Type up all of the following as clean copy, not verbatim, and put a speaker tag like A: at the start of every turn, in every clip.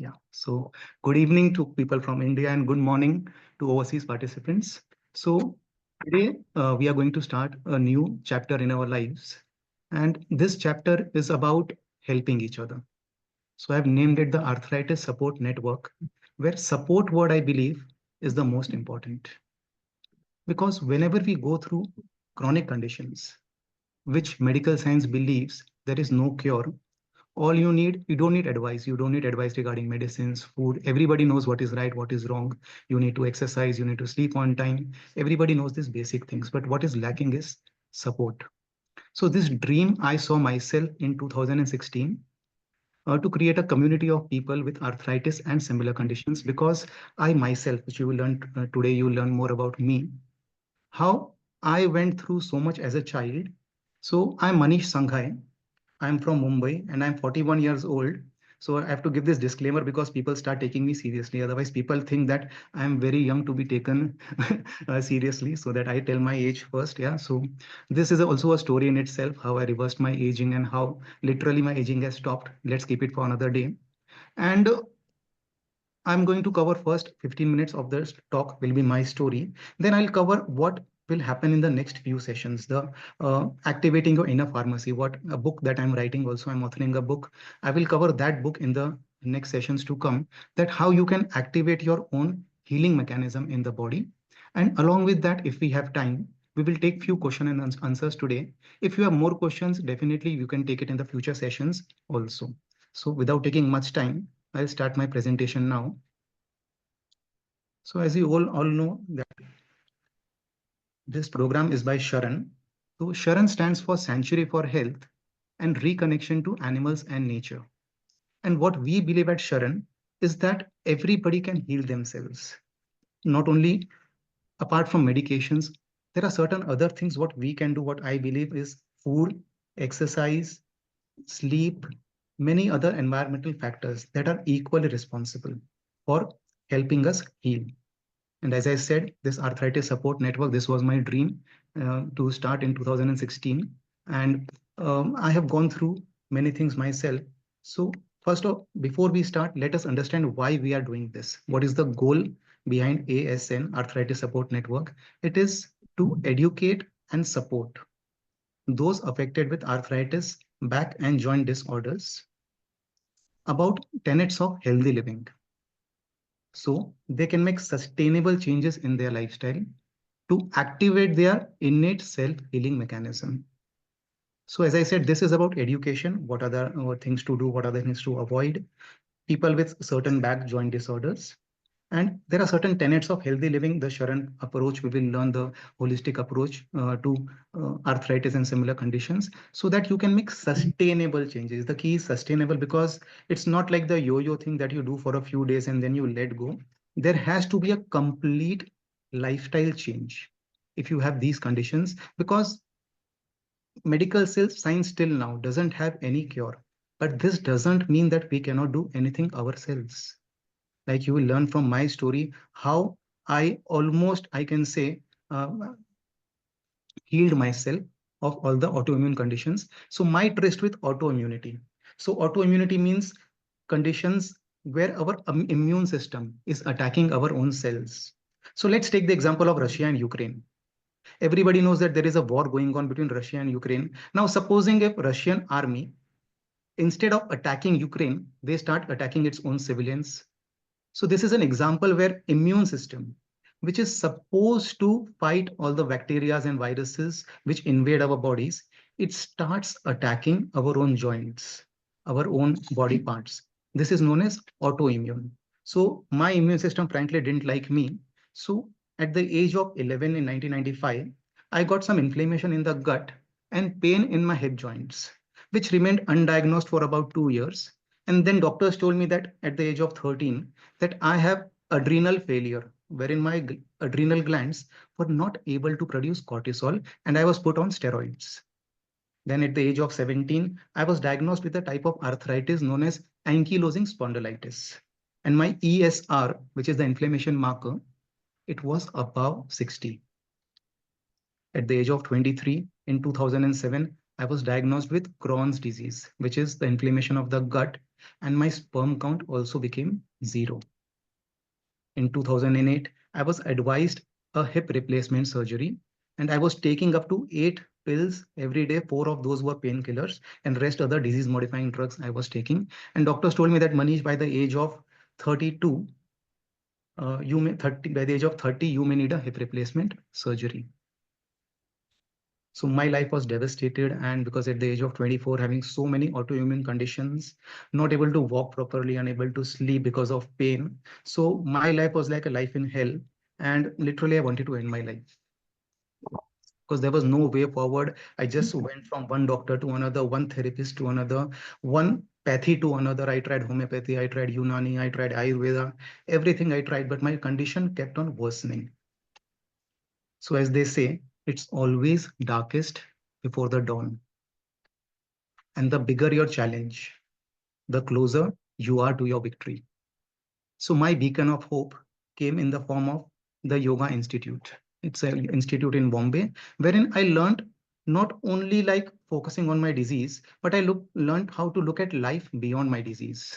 A: Yeah. So good evening to people from India and good morning to overseas participants. So today we are going to start a new chapter in our lives. And this chapter is about helping each other. So I've named it the Arthritis Support Network, where support word I believe is the most important. Because whenever we go through chronic conditions, which medical science believes there is no cure, all you don't need advice, you don't need advice regarding medicines, food. Everybody knows what is right, what is wrong. You need to exercise, you need to sleep on time. Everybody knows these basic things, but what is lacking is support. So this dream I saw myself in 2016, to create a community of people with arthritis and similar conditions, because I myself, which you will learn today, you will learn more about me, how I went through so much as a child. So I'm Manish Sanghai. I'm from Mumbai and I'm 41 years old. So I have to give this disclaimer because people start taking me seriously. Otherwise, people think that I'm very young to be taken seriously. So that I tell my age first. Yeah. So this is also a story in itself, how I reversed my aging and how literally my aging has stopped. Let's keep it for another day. And I'm going to cover first 15 minutes of this talk will be my story. Then I'll cover what will happen in the next few sessions. The activating your inner pharmacy, what a book that I'm writing. Also, I'm authoring a book. I will cover that book in the next sessions to come. That how you can activate your own healing mechanism in the body. And along with that, if we have time, we will take few question and answers today. If you have more questions, definitely you can take it in the future sessions also. So without taking much time, I'll start my presentation now. So as you all know that this program is by Sharon. So Sharon stands for Sanctuary for Health and Reconnection to Animals and Nature. And what we believe at Sharon is that everybody can heal themselves. Not only apart from medications, there are certain other things what we can do. What I believe is food, exercise, sleep, many other environmental factors that are equally responsible for helping us heal. And as I said, this arthritis support network, this was my dream to start in 2016. And I have gone through many things myself. So first of, before we start, let us understand why we are doing this. What is the goal behind ASN, Arthritis Support Network? It is to educate and support those affected with arthritis, back and joint disorders about tenets of healthy living. So they can make sustainable changes in their lifestyle to activate their innate self-healing mechanism. So as I said, this is about education. What are the things to do? What are the things to avoid? People with certain back joint disorders. And there are certain tenets of healthy living. The Sharon approach, we will learn the holistic approach to arthritis and similar conditions so that you can make sustainable changes. The key is sustainable because it's not like the yo-yo thing that you do for a few days and then you let go. There has to be a complete lifestyle change if you have these conditions, because medical science till now doesn't have any cure. But this doesn't mean that we cannot do anything ourselves. Like you will learn from my story how I can say, uh, healed myself of all the autoimmune conditions. So my trust with autoimmunity. So autoimmunity means conditions where our immune system is attacking our own cells. So let's take the example of Russia and Ukraine. Everybody knows that there is a war going on between Russia and Ukraine. Now, supposing if Russian army, instead of attacking Ukraine, they start attacking its own civilians. So this is an example where immune system, which is supposed to fight all the bacteria and viruses which invade our bodies, it starts attacking our own joints, our own body parts. This is known as autoimmune. So my immune system frankly didn't like me. So at the age of 11 in 1995, I got some inflammation in the gut and pain in my hip joints, which remained undiagnosed for about 2 years. And then doctors told me that at the age of 13, that I have adrenal failure, wherein my adrenal glands were not able to produce cortisol and I was put on steroids. Then at the age of 17, I was diagnosed with a type of arthritis known as ankylosing spondylitis. And my ESR, which is the inflammation marker, it was above 60. At the age of 23 in 2007, I was diagnosed with Crohn's disease, which is the inflammation of the gut. and my sperm count also became zero. In 2008, I was advised a hip replacement surgery, and I was taking up to 8 pills every day. Four of those were painkillers, and rest other disease modifying drugs I was taking. And doctors told me that Manish, by the age of 32, you may 30 by the age of 30, you may need a hip replacement surgery. So my life was devastated, and because at the age of 24, having so many autoimmune conditions, not able to walk properly, unable to sleep because of pain. So my life was like a life in hell, and literally I wanted to end my life because there was no way forward. I just went from one doctor to another, one therapist to another, one pathy to another. I tried homeopathy, I tried Unani, I tried Ayurveda, everything I tried, but my condition kept on worsening. So as they say, it's always darkest before the dawn. And the bigger your challenge, the closer you are to your victory. So my beacon of hope came in the form of the Yoga Institute. It's an institute in Bombay wherein I learned not only like focusing on my disease, but learned how to look at life beyond my disease.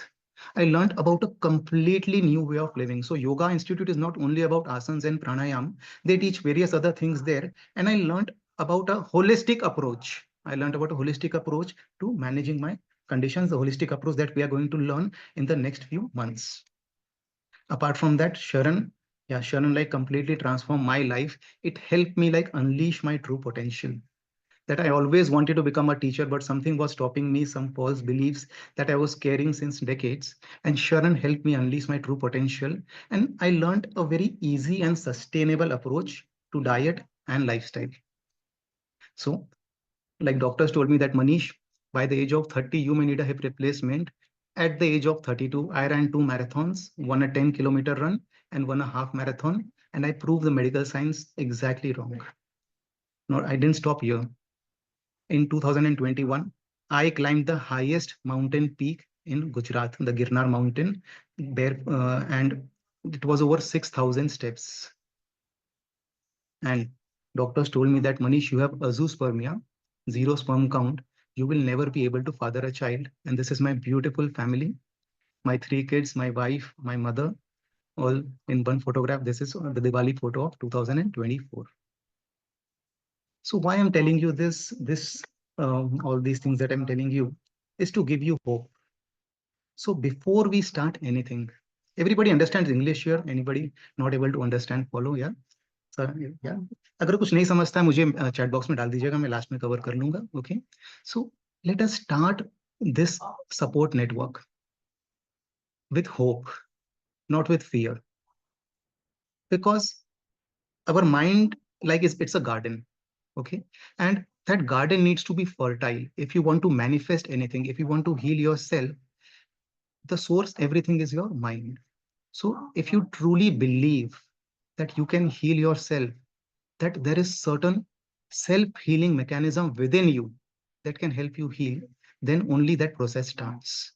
A: I learned about a completely new way of living. So Yoga Institute is not only about asanas and pranayam, they teach various other things there. And I learned about a holistic approach. I learned about a holistic approach to managing my conditions, the holistic approach that we are going to learn in the next few months. Apart from that, Sharon like completely transformed my life. It helped me like unleash my true potential. That I always wanted to become a teacher, but something was stopping me, some false beliefs that I was carrying since decades. And Sharon helped me unleash my true potential. And I learned a very easy and sustainable approach to diet and lifestyle. So like doctors told me that Manish, by the age of 30, you may need a hip replacement. At the age of 32, I ran 2 marathons, one a 10-kilometer run and one a half marathon. And I proved the medical science exactly wrong. No, I didn't stop here. In 2021, I climbed the highest mountain peak in Gujarat, the Girnar mountain, there, and it was over 6,000 steps. And doctors told me that Manish, you have azoospermia, zero sperm count. You will never be able to father a child. And this is my beautiful family, my 3 kids, my wife, my mother, all in one photograph. This is the Diwali photo of 2024. So why I'm telling you all these things that I'm telling you is to give you hope. So before we start anything, everybody understands English here? Anybody not able to understand, follow? Yeah. Sir या अगर कुछ नहीं समझता है मुझे chat box में डाल दीजिएगा, मैं लास्ट में कवर कर लूंगा. Okay, so let us start this support network with hope, not with fear, because our mind, like it's a garden. Okay, and that garden needs to be fertile. If you want to manifest anything, if you want to heal yourself, the source, everything is your mind. So if you truly believe that you can heal yourself, that there is certain self-healing mechanism within you that can help you heal, then only that process starts.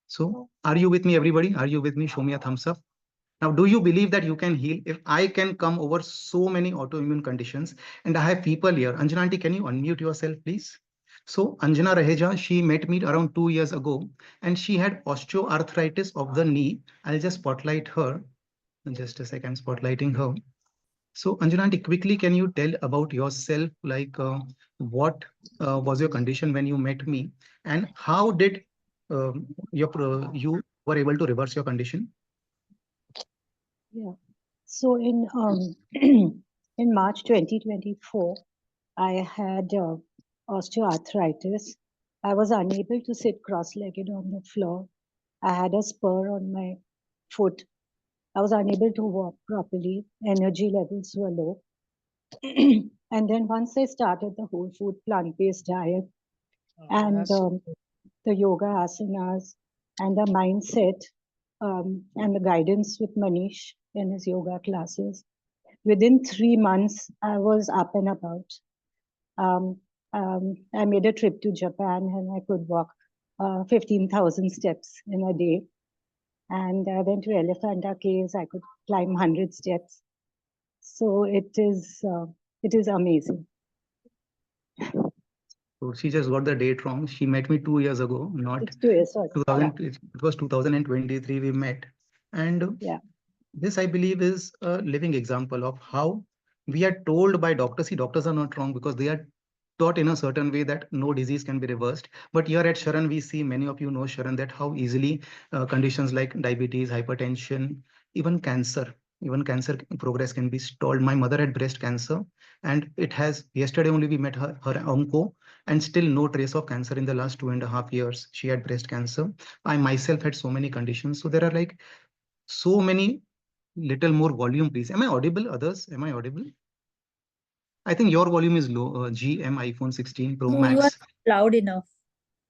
A: So are you with me, everybody? Are you with me? Show me a thumbs up. Now, do you believe that you can heal? If I can come over so many autoimmune conditions, and I have people here. Anjana aunty, can you unmute yourself, please? So Anjana Raheja, she met me around 2 years ago, and she had osteoarthritis of the knee. I'll just spotlight her. In just a second, spotlighting her. So Anjana aunty, quickly, can you tell about yourself? Like, what was your condition when you met me, and how did you were able to reverse your condition?
B: Yeah. So in in March 2024, I had osteoarthritis. I was unable to sit cross-legged on the floor. I had a spur on my foot. I was unable to walk properly. Energy levels were low. And then once I started the whole food plant-based diet and the yoga asanas and the mindset and the guidance with Manish in his yoga classes, within 3 months, I was up and about. I made a trip to Japan and I could walk 15,000 steps in a day. And I went to Elephanta Caves. I could climb 100 steps. So it is amazing.
A: So she just got the date wrong. She met me 2 years ago, not
B: It's 2 years, sorry. Yeah,
A: 2000. It was 2023 we met. And
B: yeah.
A: this, I believe, is a living example of how we are told by doctors. See, doctors are not wrong because they are taught in a certain way that no disease can be reversed. But here at Sharon, we see many of you know Sharon that how easily conditions like diabetes, hypertension, even cancer, even cancer progress can be stalled. My mother had breast cancer, and it has yesterday only we met her onco, and still no trace of cancer in the last 2.5 years. She had breast cancer. I myself had so many conditions. So there are like so many. Little more volume, please. Am I audible? Others, am I audible? I think your volume is low. GM iPhone 16 Pro
C: No, you are
A: Max.
C: loud enough.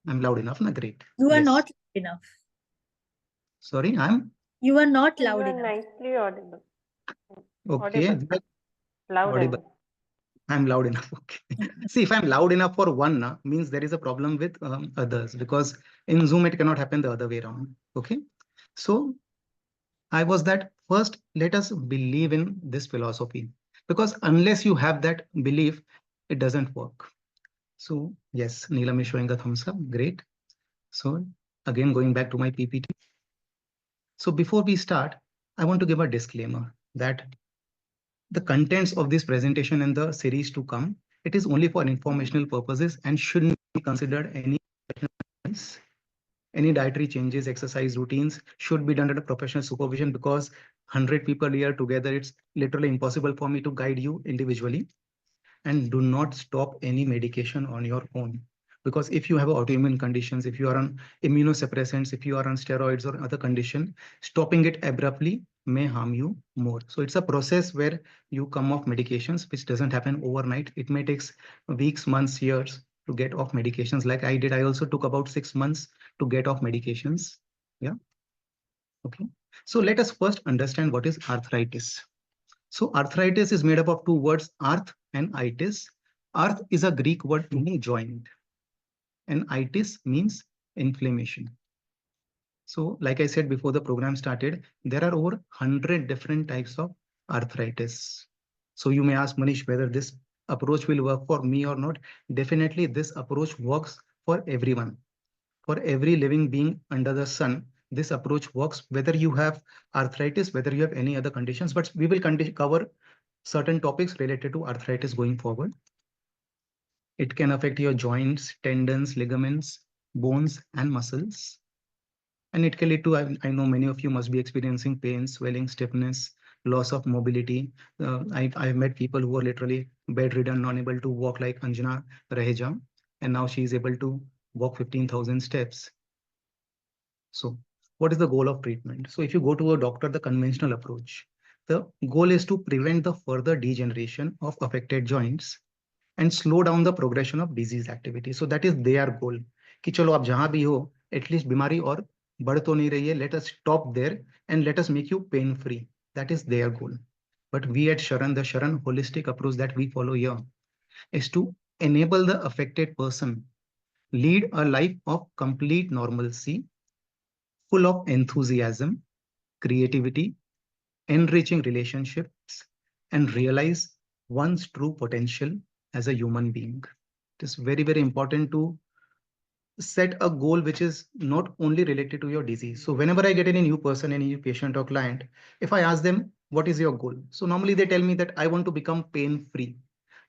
A: I'm loud enough, na? Great.
C: You are
A: Yes.
C: not loud enough.
A: Sorry, I'm
C: You are not
D: You
C: loud
D: are
C: enough.
D: nicely audible.
A: okay.
D: Audible. Loud
A: Audible.
D: enough.
A: I'm loud enough. Okay. See, if I'm loud enough for one, means there is a problem with others because in Zoom it cannot happen the other way around. Okay. So I was that first. Let us believe in this philosophy because unless you have that belief, it doesn't work. So yes, Neelam is showing the thumbs up. Great. So again, going back to my PPT. So before we start, I want to give a disclaimer that the contents of this presentation and the series to come, it is only for informational purposes and shouldn't be considered any advice. Any dietary changes, exercise routines should be done under professional supervision because 100 people here together, it's literally impossible for me to guide you individually. And do not stop any medication on your own, because if you have autoimmune conditions, if you are on immunosuppressants, if you are on steroids or other condition, stopping it abruptly may harm you more. So it's a process where you come off medications, which doesn't happen overnight. It may take weeks, months, years to get off medications like I did. I also took about 6 months to get off medications. Yeah. Okay. So let us first understand what is arthritis. So arthritis is made up of two words, arth and itis. Arth is a Greek word meaning joint, and itis means inflammation. So like I said before the program started, there are over 100 different types of arthritis. So you may ask Manish whether this approach will work for me or not. Definitely this approach works for everyone. For every living being under the sun, this approach works whether you have arthritis, whether you have any other conditions, but we will cover certain topics related to arthritis going forward. It can affect your joints, tendons, ligaments, bones, and muscles. And it can lead to, I know many of you must be experiencing pain, swelling, stiffness, loss of mobility. I've met people who are literally bedridden, unable to walk like Anjana Raheja, and now she is able to walk 15,000 steps. So what is the goal of treatment? So if you go to a doctor, the conventional approach, the goal is to prevent the further degeneration of affected joints and slow down the progression of disease activity. So that is their goal. कि चलो आप जहां भी हो, at least बीमारी और बढ़ तो नहीं रही है. Let us stop there and let us make you pain free. That is their goal. But we at Sharon, the Sharon holistic approach that we follow here is to enable the affected person lead a life of complete normalcy, full of enthusiasm, creativity, enriching relationships, and realize one's true potential as a human being. It is very, very important to set a goal which is not only related to your disease. So whenever I get any new person, any new patient or client, if I ask them, what is your goal? So normally they tell me that I want to become pain free.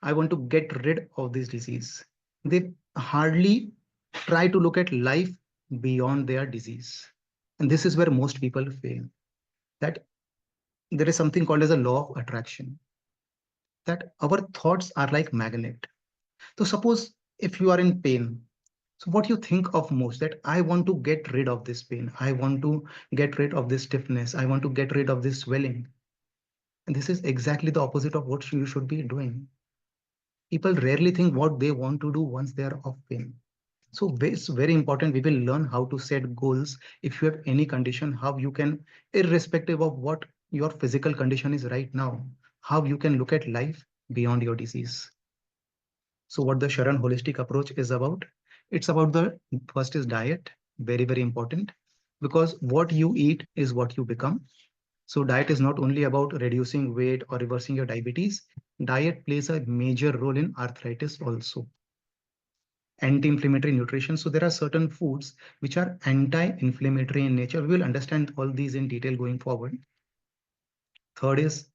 A: I want to get rid of this disease. They hardly try to look at life beyond their disease. And this is where most people fail. That there is something called as a law of attraction, that our thoughts are like magnet. So suppose if you are in pain, so what you think of most, that I want to get rid of this pain, I want to get rid of this stiffness, I want to get rid of this swelling. And this is exactly the opposite of what you should be doing. People rarely think what they want to do once they are off pain. So it's very important. We will learn how to set goals. If you have any condition, how you can, irrespective of what your physical condition is right now, how you can look at life beyond your disease. So what the Sharon holistic approach is about, it's about the first is diet, very, very important, because what you eat is what you become. So diet is not only about reducing weight or reversing your diabetes. Diet plays a major role in arthritis also. anti-inflammatory nutrition. So there are certain foods which are anti-inflammatory in nature. We will understand all these in detail going forward. Third is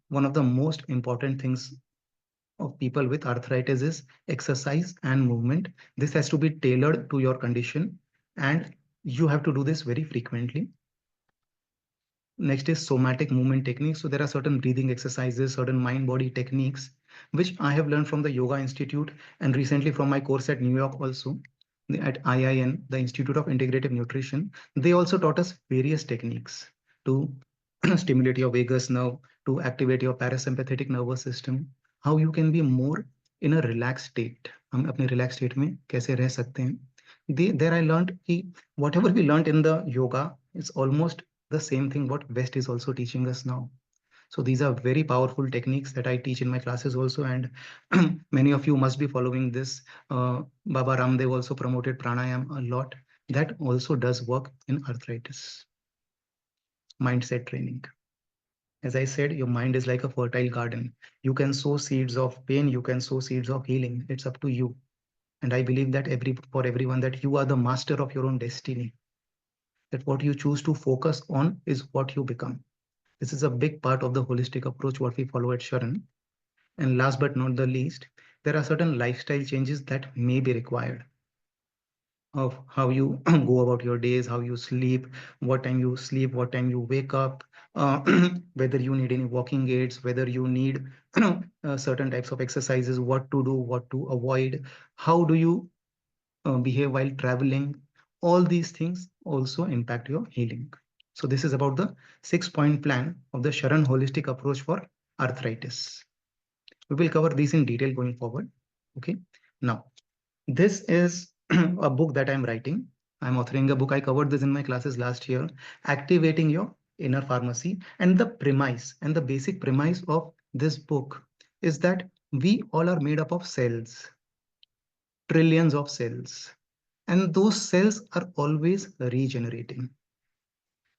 A: one of the most important things of people with arthritis is exercise and movement. This has to be tailored to your condition, and you have to do this very frequently. Next is somatic movement techniques. So there are certain breathing exercises, certain mind body techniques, which I have learned from the Yoga Institute and recently from my course at New York also, at IIN, the Institute of Integrative Nutrition. They also taught us various techniques to stimulate your vagus nerve, to activate your parasympathetic nervous system, how you can be more in a relaxed state. हम अपने relaxed state में कैसे रह सकते हैं. There I learned कि whatever we learned in the yoga is almost the same thing what West is also teaching us now. So these are very powerful techniques that I teach in my classes also, and many of you must be following this. Baba Ramdev also promoted pranayam a lot. That also does work in arthritis. Mindset training. As I said, your mind is like a fertile garden. You can sow seeds of pain, you can sow seeds of healing. It's up to you. And I believe that for everyone that you are the master of your own destiny. That what you choose to focus on is what you become. This is a big part of the holistic approach what we follow at Sharon. And last but not the least, there are certain lifestyle changes that may be required of how you go about your days, how you sleep, what time you wake up, whether you need any walking aids, whether you need certain types of exercises, what to do, what to avoid, how do you behave while traveling. All these things also impact your healing. So this is about the 6-point plan of the Sharon holistic approach for arthritis. We will cover these in detail going forward. Okay. Now, this is a book that I'm writing. I'm authoring a book. I covered this in my classes last year, Activating Your Inner Pharmacy. And the premise and the basic premise of this book is that we all are made up of cells, trillions of cells, and those cells are always regenerating.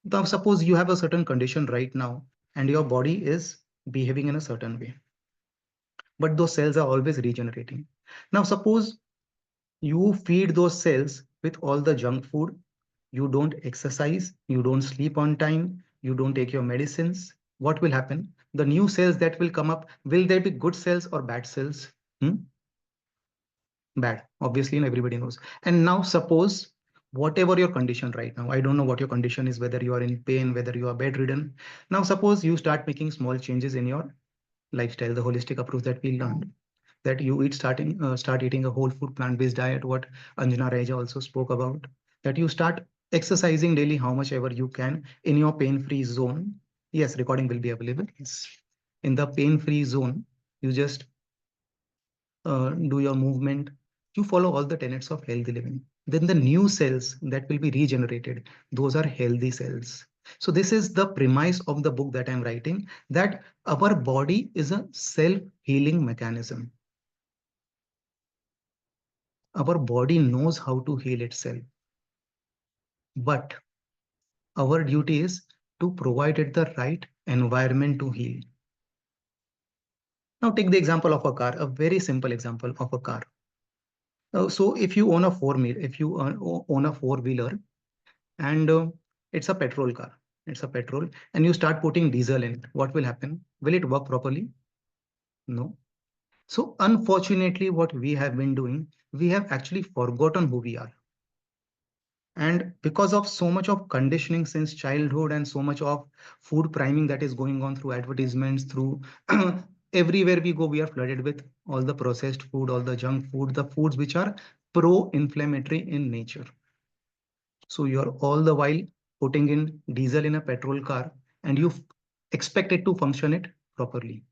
A: Now, suppose you have a certain condition right now and your body is behaving in a certain way, but those cells are always regenerating. Now, suppose you feed those cells with all the junk food, you don't exercise, you don't sleep on time, you don't take your medicines. What will happen? The new cells that will come up, will they be good cells or bad cells? Hmm? Bad, obviously, and everybody knows. And now suppose whatever your condition right now, I don't know what your condition is, whether you are in pain, whether you are bedridden. Now suppose you start making small changes in your lifestyle, the holistic approach that we learned, that you start eating a whole food plant-based diet, what Anjana Raja also spoke about, that you start exercising daily how much ever you can in your pain-free zone. Yes, recording will be available. Yes, in the pain-free zone, you just do your movement, you follow all the tenets of healthy living. Then the new cells that will be regenerated, those are healthy cells. So this is the premise of the book that I'm writing, that our body is a self-healing mechanism. Our body knows how to heal itself, but our duty is to provide it the right environment to heal. Now take the example of a car, a very simple example of a car. So if you own a own a four-wheeler, and it's a petrol car, it's a petrol, and you start putting diesel in it, what will happen? Will it work properly? No. So unfortunately, what we have been doing, we have actually forgotten who we are. And because of so much of conditioning since childhood and so much of food priming that is going on through advertisements, through everywhere we go, we are flooded with all the processed food, all the junk food, the foods which are pro-inflammatory in nature. So you're all the while putting in diesel in a petrol car and you expect it to function it properly.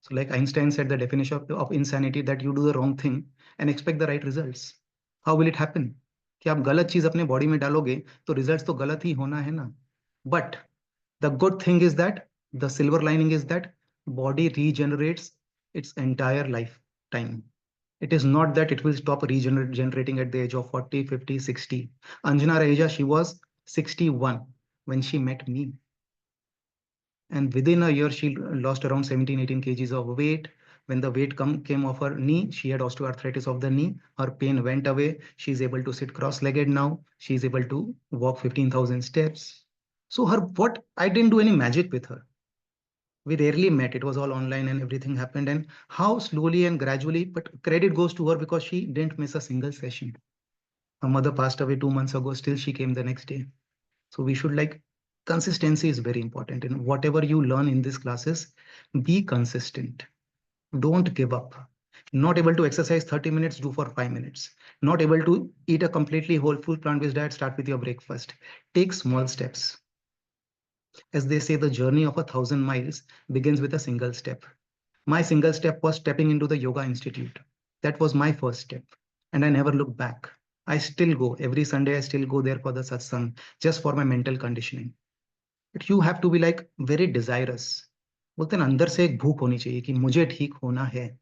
A: So like Einstein said, the definition of insanity, that you do the wrong thing and expect the right results. How will it happen? कि आप गलत चीज अपने body में डालोगे तो results तो गलत ही होना है ना. But the good thing is that the silver lining is that body regenerates its entire lifetime. It is not that it will stop regenerating at the age of 40, 50, 60. Anjana Raheja, she was 61 when she met me. And within a year, she lost around 17, 18 kgs of weight. when the weight came off her knee, she had osteoarthritis of the knee. Her pain went away. She's able to sit cross-legged now. She's able to walk 15,000 steps. So what I didn't do any magic with her. We rarely met. It was all online and everything happened. And how slowly and gradually, but credit goes to her because she didn't miss a single session. Her mother passed away 2 months ago. Still, she came the next day. So we should like consistency is very important. And whatever you learn in these classes, be consistent. Don't give up. Not able to exercise 30 minutes, do for 5 minutes. Not able to eat a completely whole food plant-based diet, start with your breakfast. Take small steps. As they say, the journey of 1,000 miles begins with a single step. My single step was stepping into the Yoga Institute. That was my first step. And I never looked back. I still go. Every Sunday, I still go there for the satsang, just for my mental conditioning. But you have to be like very desirous. बोलते हैं ना अंदर से एक भूख होनी चाहिए कि मुझे ठीक होना है.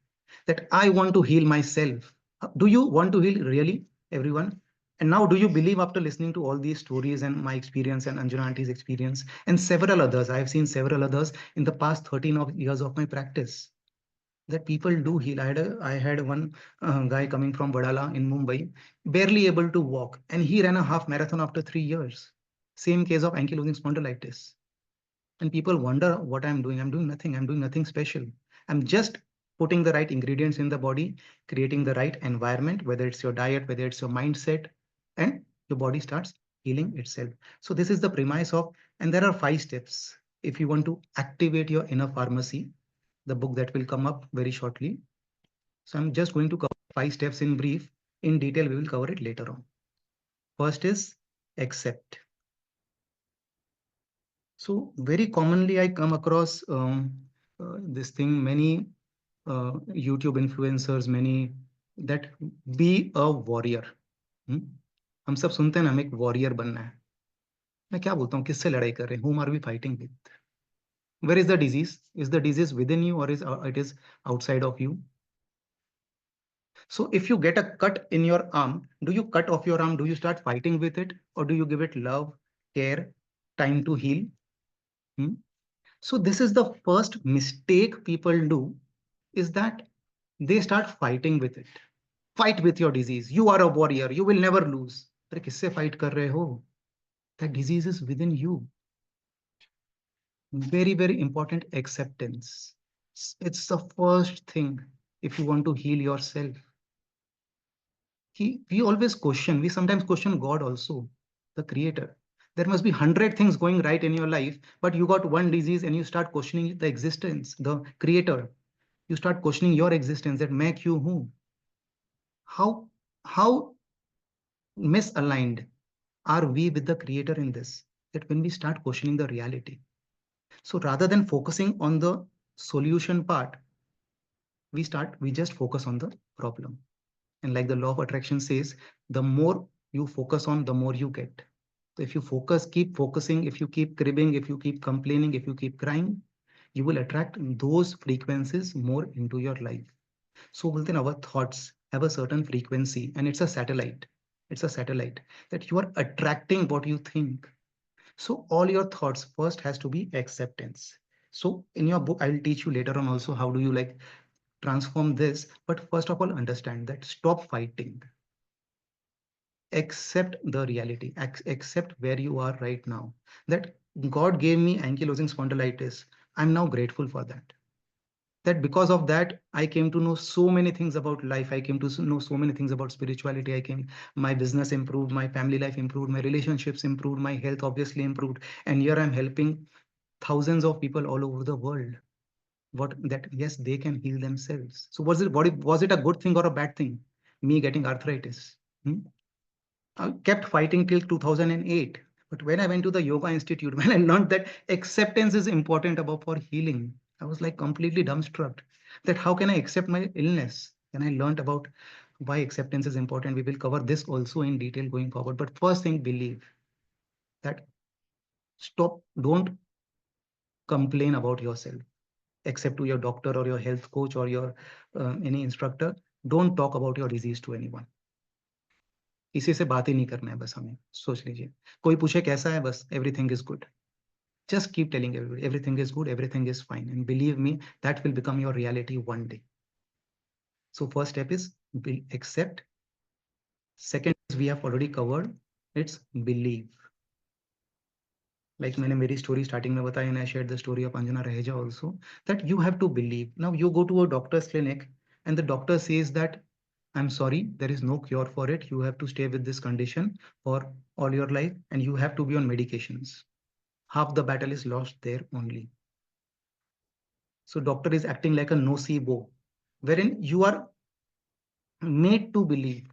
A: That I want to heal myself. Do you want to heal really, everyone? And now, do you believe after listening to all these stories and my experience and Anjana Auntie's experience and several others, I have seen several others in the past 13 years of my practice, that people do heal. I had one guy coming from Vadala in Mumbai, barely able to walk, and he ran a half marathon after 3 years. Same case of ankylosing spondylitis. And people wonder what I'm doing. I'm doing nothing. I'm doing nothing special. I'm just putting the right ingredients in the body, creating the right environment, whether it's your diet, whether it's your mindset, and your body starts healing itself. So this is the premise of, and there are 5 steps. If you want to activate your inner pharmacy, the book that will come up very shortly. So I'm just going to cover 5 steps in brief. In detail, we will cover it later on. First is accept. So very commonly, I come across this thing, many YouTube influencers, many that be a warrior. हम सब सुनते हैं ना, हमें एक warrior बनना है. मैं क्या बोलता हूँ, किससे लड़ाई कर रहे हैं? Whom are we fighting with? Where is the disease? Is the disease within you or is it is outside of you? So if you get a cut in your arm, do you cut off your arm? Do you start fighting with it, or do you give it love, care, time to heal? So this is the first mistake people do, is that they start fighting with it. Fight with your disease. You are a warrior. You will never lose. अरे किससे fight कर रहे हो? That disease is within you. Very, very important, acceptance. It's the first thing if you want to heal yourself. We always question. We sometimes question God also, the creator. There must be 100 things going right in your life, but you got one disease and you start questioning the existence, the creator. You start questioning your existence, that मैं क्यों हूँ? How misaligned are we with the creator in this, that when we start questioning the reality? So rather than focusing on the solution part, we just focus on the problem. And like the law of attraction says, the more you focus on, the more you get. So if you keep focusing, if you keep cribbing, if you keep complaining, if you keep crying, you will attract those frequencies more into your life. So within our thoughts have a certain frequency, and it's a satellite. It's a satellite that you are attracting what you think. So all your thoughts first has to be acceptance. So in your book, I'll teach you later on also how do you like transform this. But first of all, understand that stop fighting. Accept the reality. Accept where you are right now. That God gave me ankylosing spondylitis. I'm now grateful for that. That because of that, I came to know so many things about life. I came to know so many things about spirituality. My business improved, my family life improved, my relationships improved, my health obviously improved. And here I'm helping thousands of people all over the world. Yes, they can heal themselves. So was it a good thing or a bad thing? Me getting arthritis. I kept fighting till 2008. But when I went to the Yoga Institute, when I learned that acceptance is important about for healing, I was like completely dumbstruck. That how can I accept my illness? And I learned about why acceptance is important. We will cover this also in detail going forward. But first thing, believe that don't complain about yourself, except to your doctor or your health coach or your any instructor. Don't talk about your disease to anyone. किसी से बात ही नहीं करना है, बस हमें सोच लीजिए. कोई पूछे कैसा है, बस everything is good. Just keep telling everybody everything is good, everything is fine, and believe me, that will become your reality one day. So first step is accept. Second is we have already covered. It's believe. Like मैंने मेरी story starting में बताया, and I shared the story of Anjana Raheja also, that you have to believe. Now you go to a doctor's clinic and the doctor says that I'm sorry, there is no cure for it. You have to stay with this condition for all your life and you have to be on medications. Half the battle is lost there only. So doctor is acting like a nocebo, wherein you are made to believe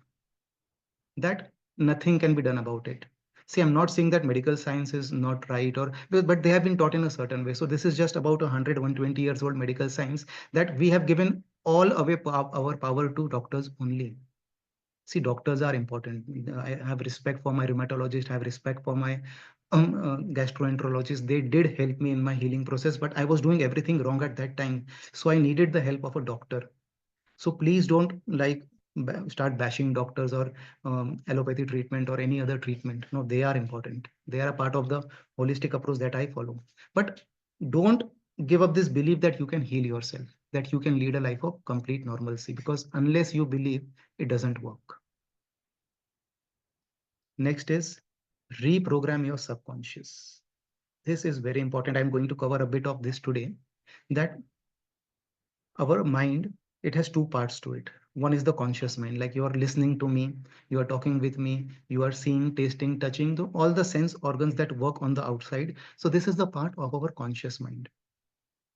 A: that nothing can be done about it. See, I'm not saying that medical science is not right, or but they have been taught in a certain way. So this is just about 100, 120 years old medical science that we have given all away our power to doctors only. See, doctors are important. I have respect for my rheumatologist. I have respect for my gastroenterologist. They did help me in my healing process, but I was doing everything wrong at that time. So I needed the help of a doctor. So please don't like start bashing doctors or allopathy treatment or any other treatment. No, they are important. They are a part of the holistic approach that I follow. But don't give up this belief that you can heal yourself, that you can lead a life of complete normalcy, because unless you believe, it doesn't work. Next is reprogram your subconscious. This is very important. I'm going to cover a bit of this today, that our mind, it has two parts to it. One is the conscious mind, like you are listening to me, you are talking with me, you are seeing, tasting, touching, all the sense organs that work on the outside. So this is the part of our conscious mind,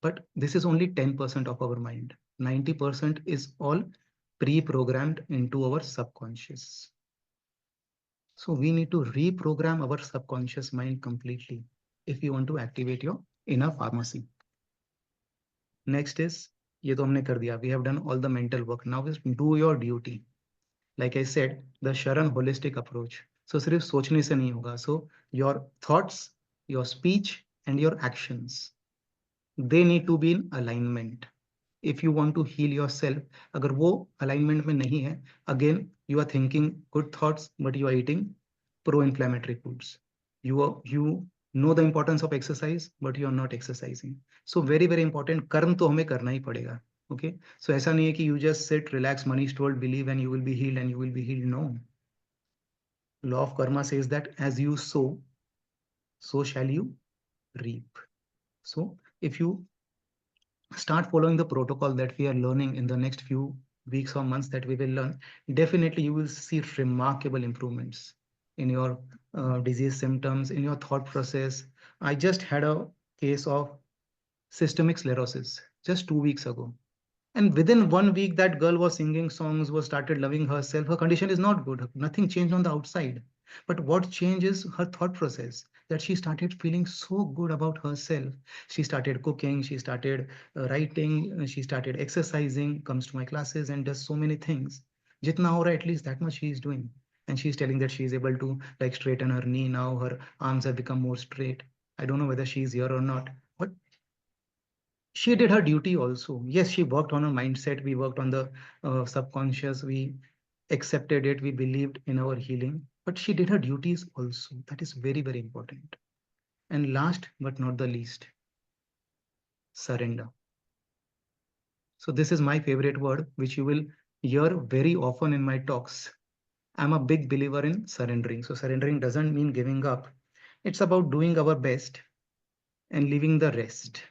A: but this is only 10% of our mind. 90% is all pre-programmed into our subconscious. So we need to reprogram our subconscious mind completely if you want to activate your inner pharmacy. Next is, ये तो हमने कर दिया. We have done all the mental work. Now is do your duty. Like I said, the Sharon holistic approach. So सिर्फ सोचने से नहीं होगा. So your thoughts, your speech, and your actions, they need to be in alignment. If you want to heal yourself, अगर वो alignment में नहीं है, again you are thinking good thoughts, but you are eating pro-inflammatory foods. You know the importance of exercise, but you are not exercising. So very very important, कर्म तो हमें करना ही पड़ेगा. Okay, so ऐसा नहीं है कि you just sit, relax, Manish told, believe, and you will be healed, and you will be healed. No. Law of karma says that as you sow, so shall you reap. So if you start following the protocol that we are learning in the next few weeks or months that we will learn, definitely you will see remarkable improvements in your disease symptoms, in your thought process. I just had a case of systemic sclerosis just 2 weeks ago. And within 1 week, that girl was singing songs, was started loving herself. Her condition is not good. Nothing changed on the outside. But what changes her thought process? That she started feeling so good about herself. She started cooking, she started writing, she started exercising, comes to my classes and does so many things. Jitna ho raha, at least that much she is doing. And she's telling that she is able to like straighten her knee now. Her arms have become more straight. I don't know whether she's here or not, but she did her duty also. Yes, she worked on her mindset. We worked on the subconscious. We accepted it. We believed in our healing. But she did her duties also. That is very, very important. And last but not the least, surrender. So this is my favorite word, which you will hear very often in my talks. I'm a big believer in surrendering. So surrendering doesn't mean giving up. It's about doing our best and leaving the rest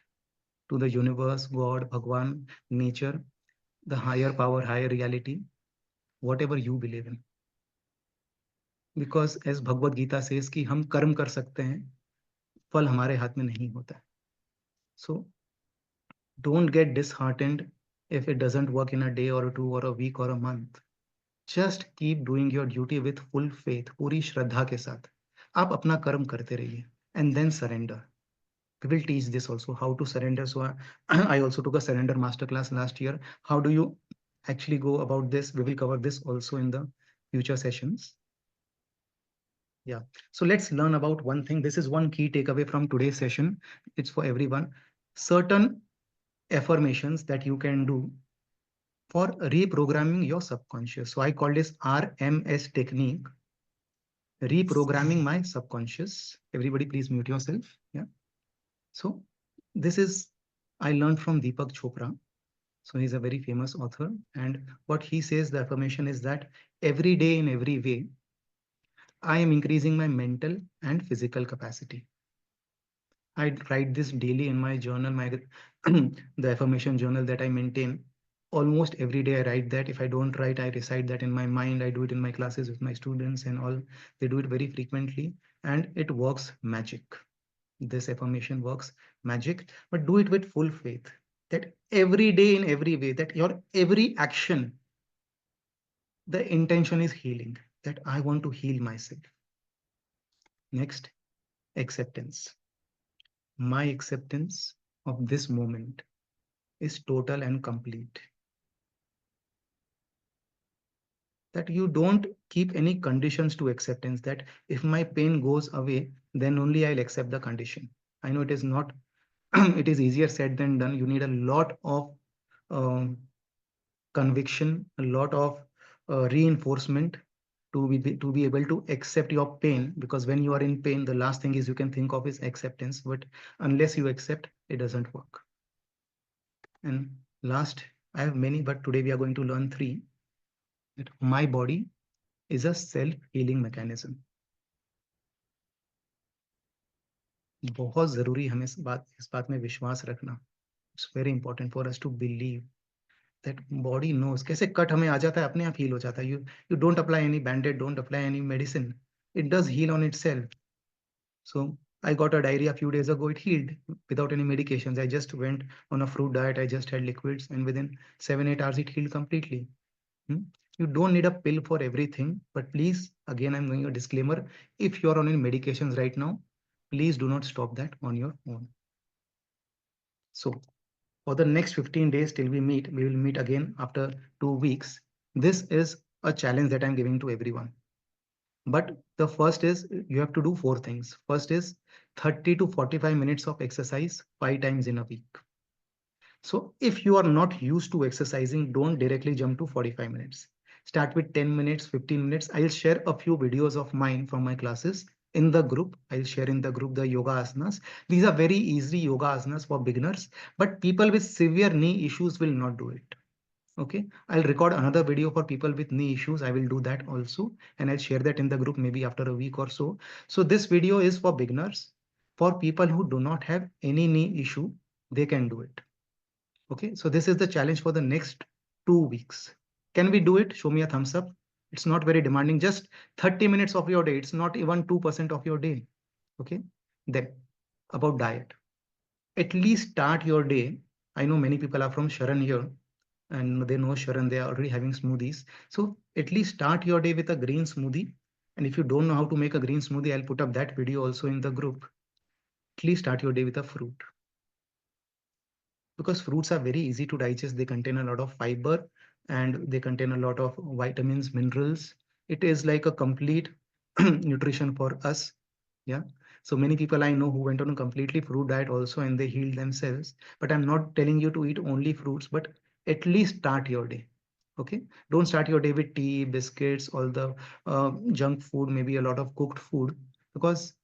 A: to the universe, God, Bhagwan, nature, the higher power, higher reality, whatever you believe in. Because as Bhagavad Gita says कि हम कर्म कर सकते हैं, फल हमारे हाथ में नहीं होता. So don't get disheartened if it doesn't work in a day or two or a week or a month. Just keep doing your duty with full faith, पूरी श्रद्धा के साथ. आप अपना कर्म करते रहिए and then surrender. We will teach this also, how to surrender. So I also took a surrender masterclass last year. How do you actually go about this? We will cover this also in the future sessions. Yeah. So let's learn about one thing. This is one key takeaway from today's session. It's for everyone. Certain affirmations that you can do for reprogramming your subconscious. So I call this RMS technique, reprogramming my subconscious. Everybody please mute yourself. Yeah. So this is, I learned from Deepak Chopra. So he's a very famous author. And what he says, the affirmation is that every day in every way, I am increasing my mental and physical capacity. I write this daily in my journal, my the affirmation journal that I maintain. Almost every day I write that. If I don't write, I recite that in my mind. I do it in my classes with my students and all. They do it very frequently, and it works magic. This affirmation works magic, but do it with full faith that every day in every way, that your every action, the intention is healing, that I want to heal myself. Next, acceptance. My acceptance of this moment is total and complete. That you don't keep any conditions to acceptance, that if my pain goes away, then only I'll accept the condition. I know it is not, it is easier said than done. You need a lot of um, conviction, a lot of reinforcement to be able to accept your pain, because when you are in pain, the last thing is you can think of is acceptance. But unless you accept, it doesn't work. And last, I have many, but today we are going to learn three. That my body is a self-healing mechanism. बहुत जरूरी हमें इस बात में विश्वास रखना. It's very important for us to believe that body knows. कैसे cut हमें आ जाता है, अपने आप heal हो जाता है. You don't apply any band-aid, don't apply any medicine. It does heal on itself. So I got a diarrhea a few days ago. It healed without any medications. I just went on a fruit diet. I just had liquids, and within 7-8 hours, it healed completely. You don't need a pill for everything, but please, again, I'm going a disclaimer. If you're on any medications right now, please do not stop that on your own. So for the next 15 days till we will meet again after 2 weeks. This is a challenge that I'm giving to everyone. But the first is you have to do four things. First is 30 to 45 minutes of exercise 5 times in a week. So if you are not used to exercising, don't directly jump to 45 minutes. Start with 10 minutes, 15 minutes. I'll share a few videos of mine from my classes in the group. I'll share in the group the yoga asanas. These are very easy yoga asanas for beginners, but people with severe knee issues will not do it. Okay, I'll record another video for people with knee issues. I will do that also, and I'll share that in the group maybe after a week or so. So this video is for beginners. For people who do not have any knee issue, they can do it. Okay, so this is the challenge for the next 2 weeks. Can we do it? Show me a thumbs up. It's not very demanding, just 30 minutes of your day. It's not even 2% of your day. Okay, then about diet. At least start your day. I know many people are from Sharon here, and they know Sharon, they are already having smoothies. So at least start your day with a green smoothie. And if you don't know how to make a green smoothie, I'll put up that video also in the group. At least start your day with a fruit, because fruits are very easy to digest. They contain a lot of fiber and they contain a lot of vitamins, minerals. It is like a complete nutrition for us. Yeah. So many people I know who went on a completely fruit diet also, and they healed themselves. But I'm not telling you to eat only fruits, but at least start your day. Okay. Don't start your day with tea, biscuits, all the junk food, maybe a lot of cooked food, because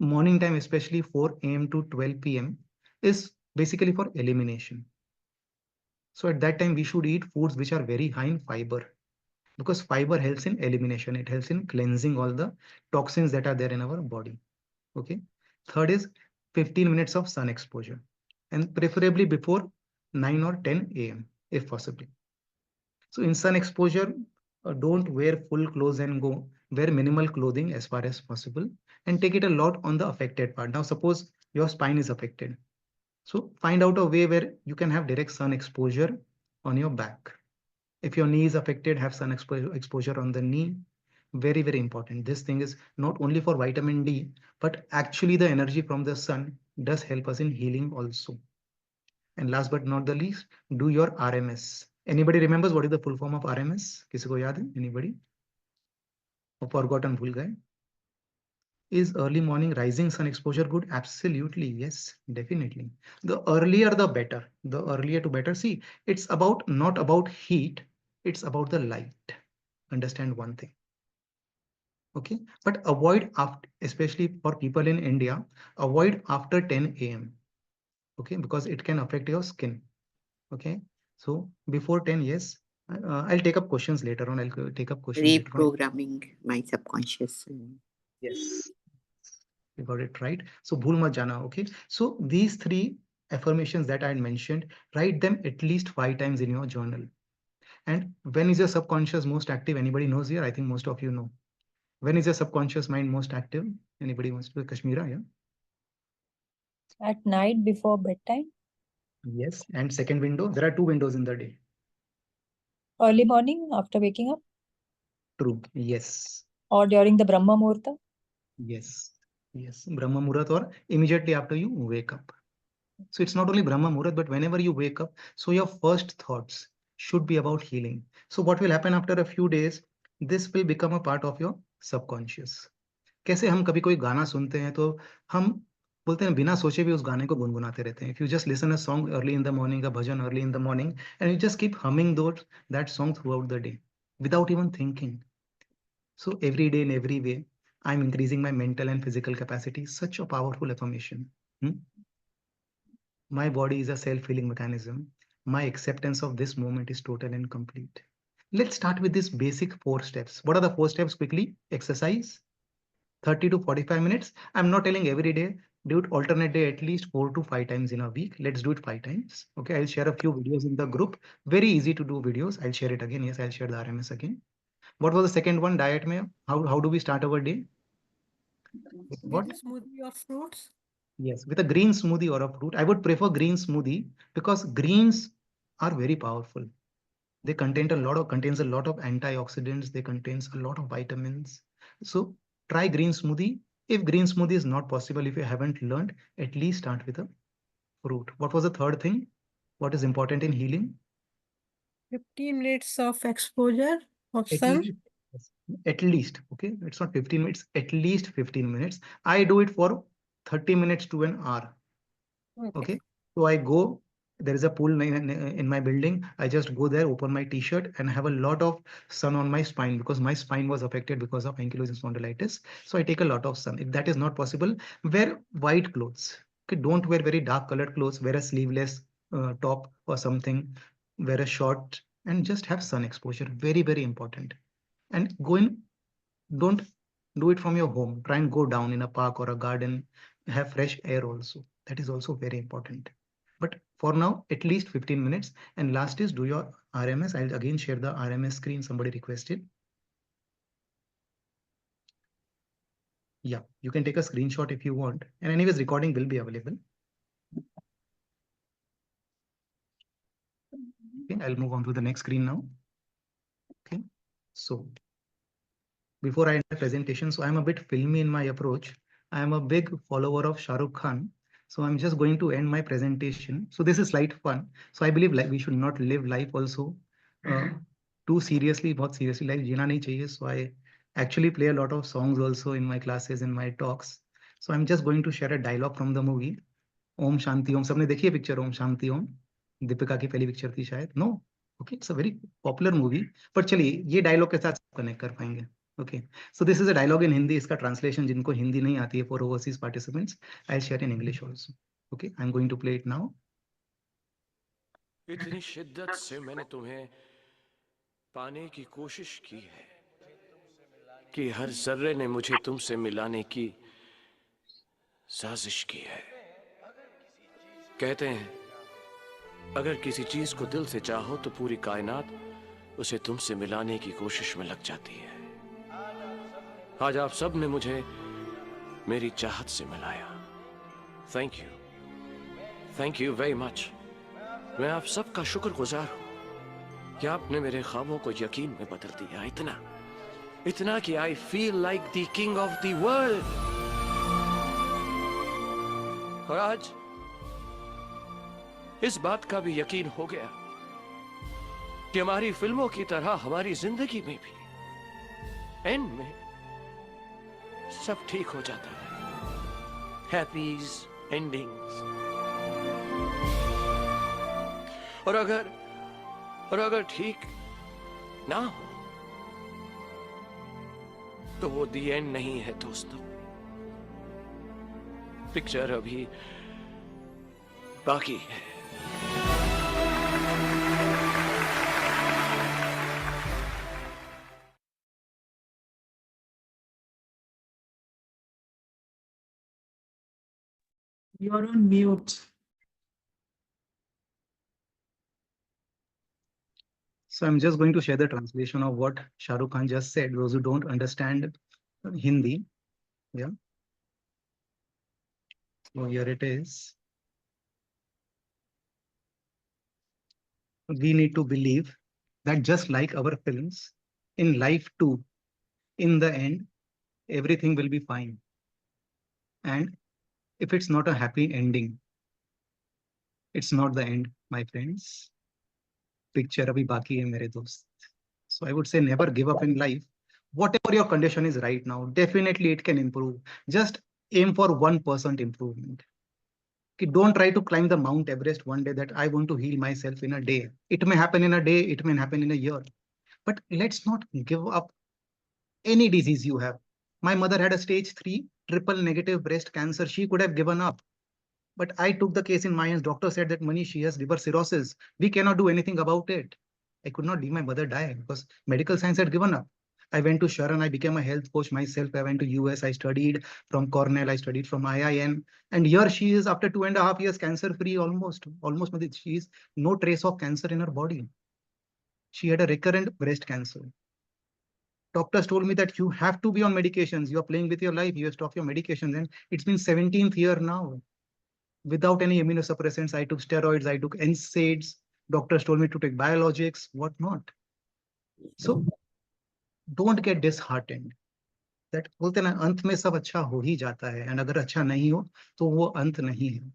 A: morning time, especially 4 a.m. to 12 p.m., is basically for elimination. So at that time, we should eat foods which are very high in fiber, because fiber helps in elimination. It helps in cleansing all the toxins that are there in our body. Okay. Third is 15 minutes of sun exposure, and preferably before 9 or 10 a.m. if possible. So in sun exposure, don't wear full clothes and go. Wear minimal clothing as far as possible, and take it a lot on the affected part. Now, suppose your spine is affected. So find out a way where you can have direct sun exposure on your back. If your knee is affected, have sun exposure on the knee. Very, very important. This thing is not only for vitamin D, but actually the energy from the sun does help us in healing also. And last but not the least, do your RMS. Anybody remembers what is the full form of RMS? किसी को याद है? Anybody? Or forgotten, भूल गए? Is early morning rising sun exposure good? Absolutely, yes, definitely. The earlier the better. The earlier to better. See, it's about not about heat, it's about the light. Understand one thing. Okay, but avoid after, especially for people in India, avoid after 10 a.m. Okay, because it can affect your skin. Okay, So before 10, yes, I'll take up questions later on. I'll take up questions later on.
C: Reprogramming my subconscious.
A: Yes, you got it right. So bhul mat jana, okay? So these three affirmations that I had mentioned, write them at least 5 times in your journal. And when is your subconscious most active? Anybody knows here? I think most of you know. When is your subconscious mind most active? Anybody wants to? Kashmira, yeah?
E: At night before bedtime,
A: Yes. And second window, there are 2 windows in the day.
E: early morning after waking up,
A: True. Yes.
E: or during the Brahma Muhurta.
A: Yes. Yes. Brahma Muhurat or immediately after you wake up. So it's not only Brahma Muhurat, but whenever you wake up, so your first thoughts should be about healing. So what will happen after a few days, this will become a part of your subconscious. कैसे हम कभी कोई गाना सुनते हैं तो हम बोलते हैं बिना सोचे भी उस गाने को गुनगुनाते रहते हैं. If you just listen a song early in the morning, a bhajan early in the morning, and you just keep humming that song throughout the day without even thinking. So every day in every way, I'm increasing my mental and physical capacity. Such a powerful affirmation. My body is a self-healing mechanism. My acceptance of this moment is total and complete. Let's start with this basic 4 steps. What are the 4 steps quickly? Exercise, 30 to 45 minutes. I'm not telling every day, do it alternate day at least 4 to 5 times in a week. Let's do it 5 times. Okay, I'll share a few videos in the group. Very easy to do videos. I'll share it again. Yes, I'll share the RMS again. What was the second one? Diet mein. How do we start our day? What?
F: With a smoothie or fruits?
A: Yes, with a green smoothie or a fruit. I would prefer green smoothie because greens are very powerful. They contains a lot of antioxidants. They contains a lot of vitamins. So try green smoothie. If green smoothie is not possible, if you haven't learned, at least start with a fruit. What was the third thing? What is important in healing?
F: 15 minutes of exposure of sun.
A: At least, okay, it's not 15 minutes, at least 15 minutes. I do it for 30 minutes to an hour. Okay, so I go, there is a pool in my building. I just go there, open my t-shirt and have a lot of sun on my spine because my spine was affected because of ankylosing spondylitis. So I take a lot of sun. If that is not possible, wear white clothes. Okay, don't wear very dark colored clothes. Wear a sleeveless top or something. Wear a short and just have sun exposure. Very, very important. And don't do it from your home. Try and go down in a park or a garden. Have fresh air also. That is also very important. But for now, at least 15 minutes. And last is do your RMS. I'll again share the RMS screen somebody requested. Yeah, you can take a screenshot if you want. And anyways, recording will be available. Okay, I'll move on to the next screen now. Okay, so before I end the presentation, so I'm a bit filmy in my approach. I am a big follower of Shah Rukh Khan. So I'm just going to end my presentation. So this is light fun. So I believe like we should not live life also too seriously, बहुत seriously life जीना नहीं चाहिए. So I actually play a lot of songs also in my classes, in my talks. So I'm just going to share a dialogue from the movie. Om Shanti Om. सबने देखी है picture Om Shanti Om? Deepika की पहली picture थी शायद. No? Okay, it's a very popular movie. पर चलिए ये डायलॉग के साथ कनेक्ट कर पाएंगे. Okay, so this is a dialogue in Hindi. इसका translation जिनको हिंदी नहीं आती है for overseas participants, I'll share in English also. Okay, I'm going to play it now.
G: इतनी शिद्दत से मैंने तुम्हें पाने की कोशिश की है कि हर जर्रे ने मुझे तुमसे मिलाने की साजिश की है. कहते हैं अगर किसी चीज को दिल से चाहो तो पूरी कायनात उसे तुमसे मिलाने की कोशिश में लग जाती है. आज आप सब ने मुझे मेरी चाहत से मिलाया. Thank you very much. मैं आप सबका शुक्रगुजार हूं कि आपने मेरे ख्वाबों को यकीन में बदल दिया. इतना कि I feel like the king of the world. और आज इस बात का भी यकीन हो गया कि हमारी फिल्मों की तरह हमारी जिंदगी में भी एंड में सब ठीक हो जाता है. हैप्पीज एंडिंग्स. और अगर ठीक ना हो तो वो दी एंड नहीं है दोस्तों. पिक्चर अभी बाकी है.
F: You're on mute.
A: So I'm just going to share the translation of what Shah Rukh Khan just said. Those who don't understand Hindi, yeah. So here it is. We need to believe that just like our films, in life too, in the end, everything will be fine. And if it's not a happy ending, it's not the end, my friends. Picture abhi baki hai mere dost. So I would say never give up in life. Whatever your condition is right now, definitely it can improve. Just aim for 1% improvement. Don't try to climb the Mount Everest one day that I want to heal myself in a day. It may happen in a day, it may happen in a year. But let's not give up any disease you have. My mother had a stage 3 triple negative breast cancer. She could have given up. But I took the case in my hands. Doctor said that Manish, she has liver cirrhosis. We cannot do anything about it. I could not leave my mother die because medical science had given up. I went to Sharon. I became a health coach myself. I went to US. I studied from Cornell. I studied from IIN. And here she is after 2.5 years cancer free almost. She is no trace of cancer in her body. She had a recurrent breast cancer. Doctors told me that you have to be on medications. You are playing with your life. You have stopped your medications. And it's been 17th year now. Without any immunosuppressants, I took steroids, I took NSAIDs. Doctors told me to take biologics, what not. So don't get disheartened. That बोलते ना अंत में सब अच्छा हो ही जाता है and अगर अच्छा नहीं हो तो वो अंत नहीं है.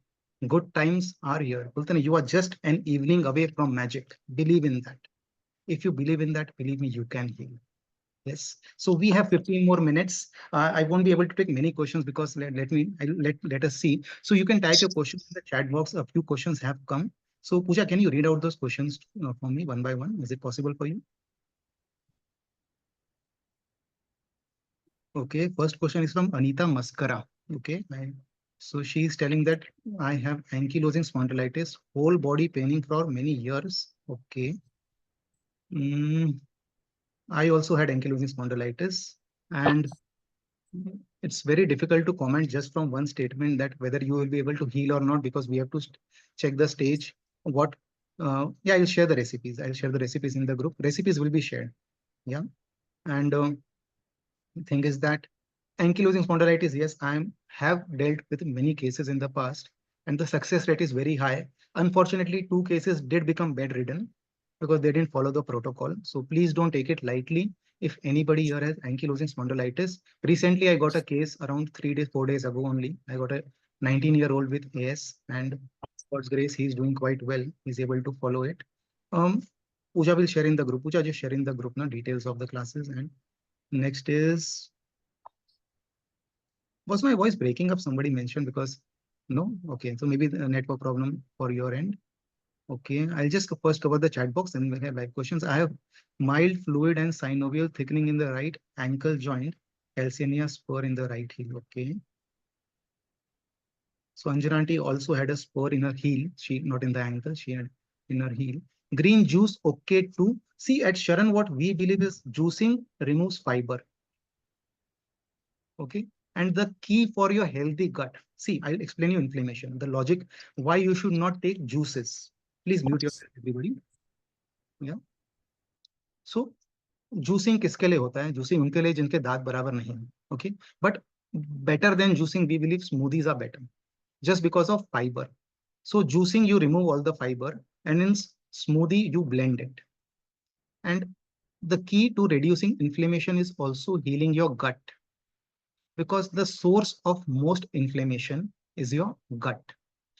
A: Good times are here. बोलते ना you are just an evening away from magic. Believe in that. If you believe in that, believe me, you can heal. Yes. So we have 15 more minutes. I won't be able to take many questions because let us see. So you can type your questions in the chat box. A few questions have come. So Pooja, can you read out those questions for me one by one? Is it possible for you? Okay. First question is from Anita Maskara. Okay. So she is telling that I have ankylosing spondylitis, whole body paining for many years. Okay. I also had ankylosing spondylitis, and it's very difficult to comment just from one statement that whether you will be able to heal or not, because we have to check the stage. What? Yeah, I'll share the recipes. I'll share the recipes in the group. Recipes will be shared. Yeah. And the thing is that ankylosing spondylitis, yes, I have dealt with many cases in the past, and the success rate is very high. Unfortunately, 2 cases did become bedridden because they didn't follow the protocol. So please don't take it lightly. If anybody here has ankylosing spondylitis, recently I got a case around 3 days, 4 days ago only. I got a 19-year-old with AS, and God's grace, he's doing quite well. He's able to follow it. Pooja will share in the group. Pooja, just share in the group now details of the classes. And next is, was my voice breaking up? Somebody mentioned because no. Okay, so maybe the network problem for your end. Okay, I'll just first cover the chat box and we'll have live questions. I have mild fluid and synovial thickening in the right ankle joint, calcaneus spur in the right heel. Okay. So Anjana aunty also had a spur in her heel. She not in the ankle, she had in her heel. Green juice, okay too. See at Sharon, what we believe is juicing removes fiber. Okay. And the key for your healthy gut. See, I'll explain you inflammation. The logic why you should not take juices. Please mute yourself, everybody. Yeah. So juicing किसके लिए होता है? Juicing उनके लिए जिनके दांत बराबर नहीं है. Okay, but better than juicing, we believe smoothies are better just because of fiber. So juicing, you remove all the fiber, and in smoothie you blend it. And the key to reducing inflammation is also healing your gut, because the source of most inflammation is your gut.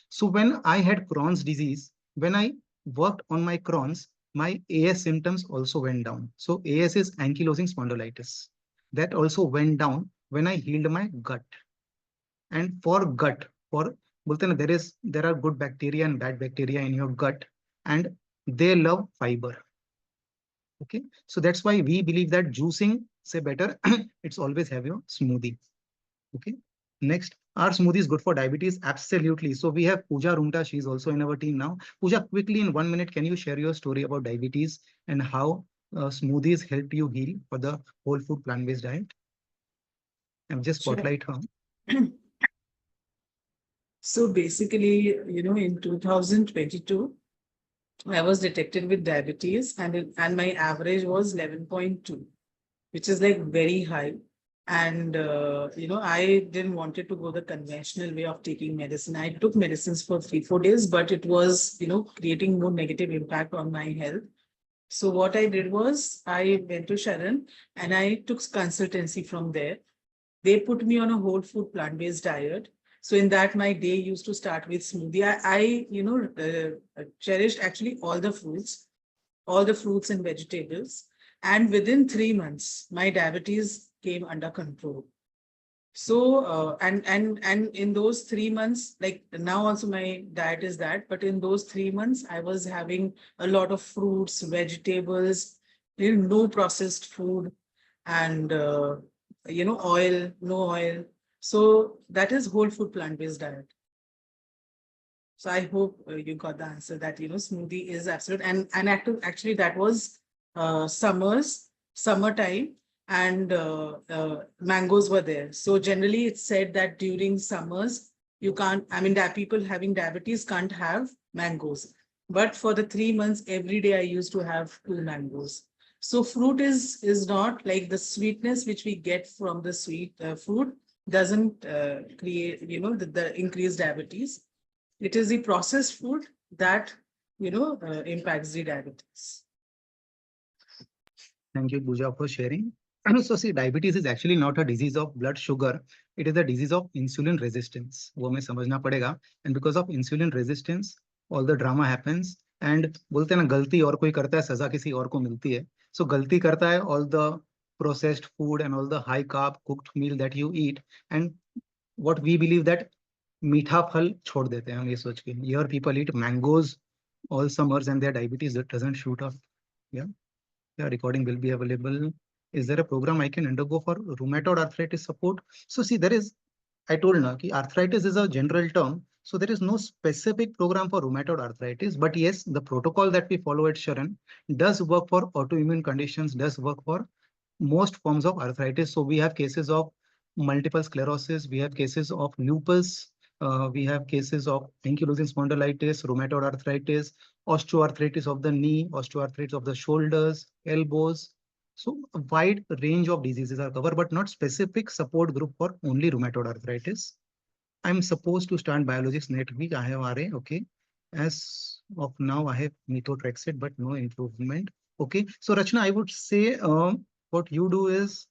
A: So when I had Crohn's disease, when I worked on my Crohn's, my AS symptoms also went down. So AS is ankylosing spondylitis. That also went down when I healed my gut. And for gut, for there are good bacteria and bad bacteria in your gut, and they love fiber. Okay, so that's why we believe that juicing say better. It's always have your smoothie. Okay. Next, are smoothies good for diabetes? Absolutely. So we have Pooja Rumta. She's also in our team now. Pooja, quickly in 1 minute, can you share your story about diabetes and how smoothies helped you heal for the whole food plant-based diet? And just spotlight her.
H: So basically, in 2022, I was detected with diabetes, and my average was 11.2, which is like very high. And I didn't wanted to go the conventional way of taking medicine. I took medicines for 3-4 days, but it was creating more negative impact on my health. So what I did was I went to Sharon and I took consultancy from there. They put me on a whole food plant-based diet. So in that, my day used to start with smoothie. I cherished actually all the fruits and vegetables. And within 3 months, my diabetes came under control. So and in those 3 months, like now also my diet is that, but in those 3 months, I was having a lot of fruits, vegetables, no processed food, and oil, no oil. So that is whole food plant-based diet. So I hope you got the answer that smoothie is absolute, and actually that was summertime, and mangoes were there. So generally it's said that during summers you can't, I mean, that people having diabetes can't have mangoes. But for the 3 months, every day I used to have 2 mangoes. So fruit is not like the sweetness which we get from the sweet fruit doesn't create the increased diabetes. It is the processed food that impacts the diabetes.
A: Thank you, Pooja, for sharing. So see, diabetes is actually not a disease of blood sugar. It is a disease of insulin resistance. वो हमें समझना पड़ेगा. And because of insulin resistance, all the drama happens. And बोलते हैं ना, गलती और कोई करता है, सजा किसी और को मिलती है. So गलती करता है all the processed food and all the high carb cooked meal that you eat. And what we believe that मीठा फल छोड़ देते हैं हम ये सोच के. Here people eat mangoes all summers and their diabetes doesn't shoot up. Yeah. Yeah, recording will be available. Is there a program I can undergo for rheumatoid arthritis support? So see, there is, I told na ki arthritis is a general term. So there is no specific program for rheumatoid arthritis, but yes, the protocol that we follow at Sharon does work for autoimmune conditions, does work for most forms of arthritis. So we have cases of multiple sclerosis, we have cases of lupus, we have cases of ankylosing spondylitis, rheumatoid arthritis, osteoarthritis of the knee, osteoarthritis of the shoulders, elbows. So a wide range of diseases are covered, but not specific support group for only rheumatoid arthritis. I'm supposed to start biologics next week. I have RA, okay. As of now, I have methotrexate, but no improvement. Okay, so Rachna, I would say what you do is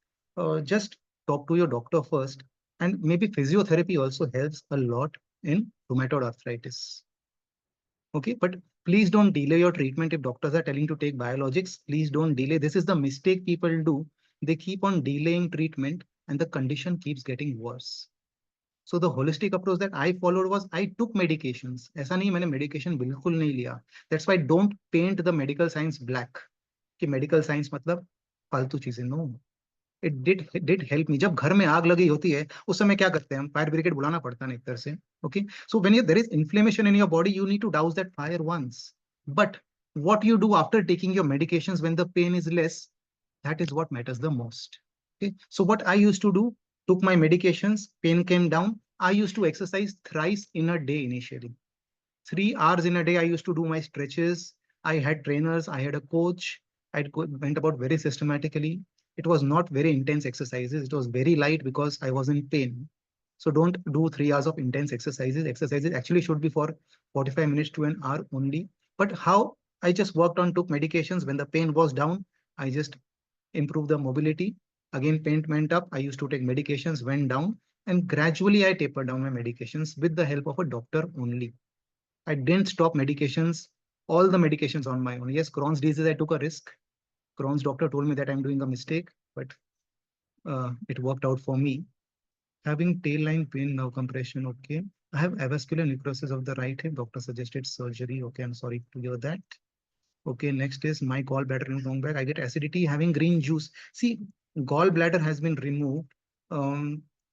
A: just talk to your doctor first, and maybe physiotherapy also helps a lot in rheumatoid arthritis. Okay, but please don't delay your treatment. If doctors are telling to take biologics, please don't delay. This is the mistake people do. They keep on delaying treatment and the condition keeps getting worse. So the holistic approach that I followed was I took medications. ऐसा नहीं मैंने medication बिल्कुल नहीं लिया. That's why don't paint the medical science black. कि medical science मतलब फालतू चीजें. No. It did help me. जब घर में आग लगी होती है उस समय क्या करते हैं हम? फायर ब्रिगेड बुलाना पड़ता है एक तरह से. Okay. So when there is inflammation in your body, you need to douse that fire once. But what you do after taking your medications when the pain is less, that is what matters the most. Okay. So what I used to do, took my medications, pain came down. I used to exercise thrice in a day initially. 3 hours in a day, I used to do my stretches. I had trainers, I had a coach. I went about very systematically. It was not very intense exercises. It was very light because I was in pain. So don't do 3 hours of intense exercises. Exercises actually should be for 45 minutes to an hour only. But how I just worked on, took medications. When the pain was down, I just improved the mobility. Again, pain went up. I used to take medications, went down. And gradually I tapered down my medications with the help of a doctor only. I didn't stop medications, all the medications on my own. Yes, Crohn's disease, I took a risk. Crohn's doctor told me that I'm doing a mistake, but it worked out for me. Having tail line pain, nerve compression, okay. I have avascular necrosis of the right hip. Doctor suggested surgery. Okay, I'm sorry to hear that. Okay, next is my gallbladder in wrong back. I get acidity having green juice. See, gallbladder has been removed.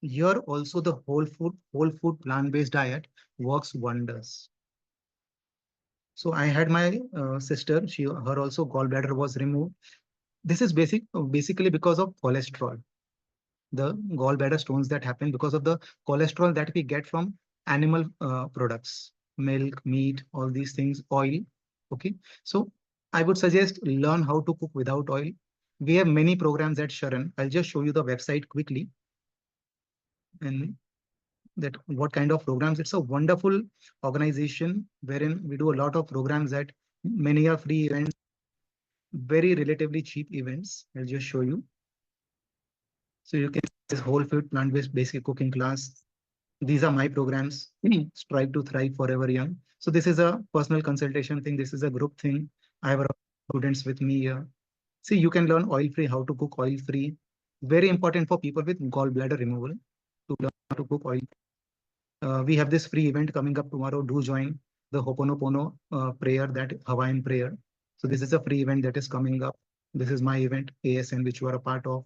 A: Here also the whole food plant-based diet works wonders. So I had my sister, her also gallbladder was removed. This is basically because of cholesterol. The gallbladder stones that happen because of the cholesterol that we get from animal products, milk, meat, all these things, oil. Okay, so I would suggest learn how to cook without oil. We have many programs at Sharon. I'll just show you the website quickly and that what kind of programs. It's a wonderful organization wherein we do a lot of programs that many are free events, very relatively cheap events. I'll just show you. So you can see this whole food plant-based basic cooking class. These are my programs. Strive to thrive forever young. So this is a personal consultation thing. This is a group thing. I have students with me here. See, you can learn oil-free, how to cook oil-free. Very important for people with gallbladder removal to learn how to cook oil. We have this free event coming up tomorrow. Do join the Ho'oponopono prayer, that Hawaiian prayer. So this is a free event that is coming up. This is my event, ASN, which you are a part of.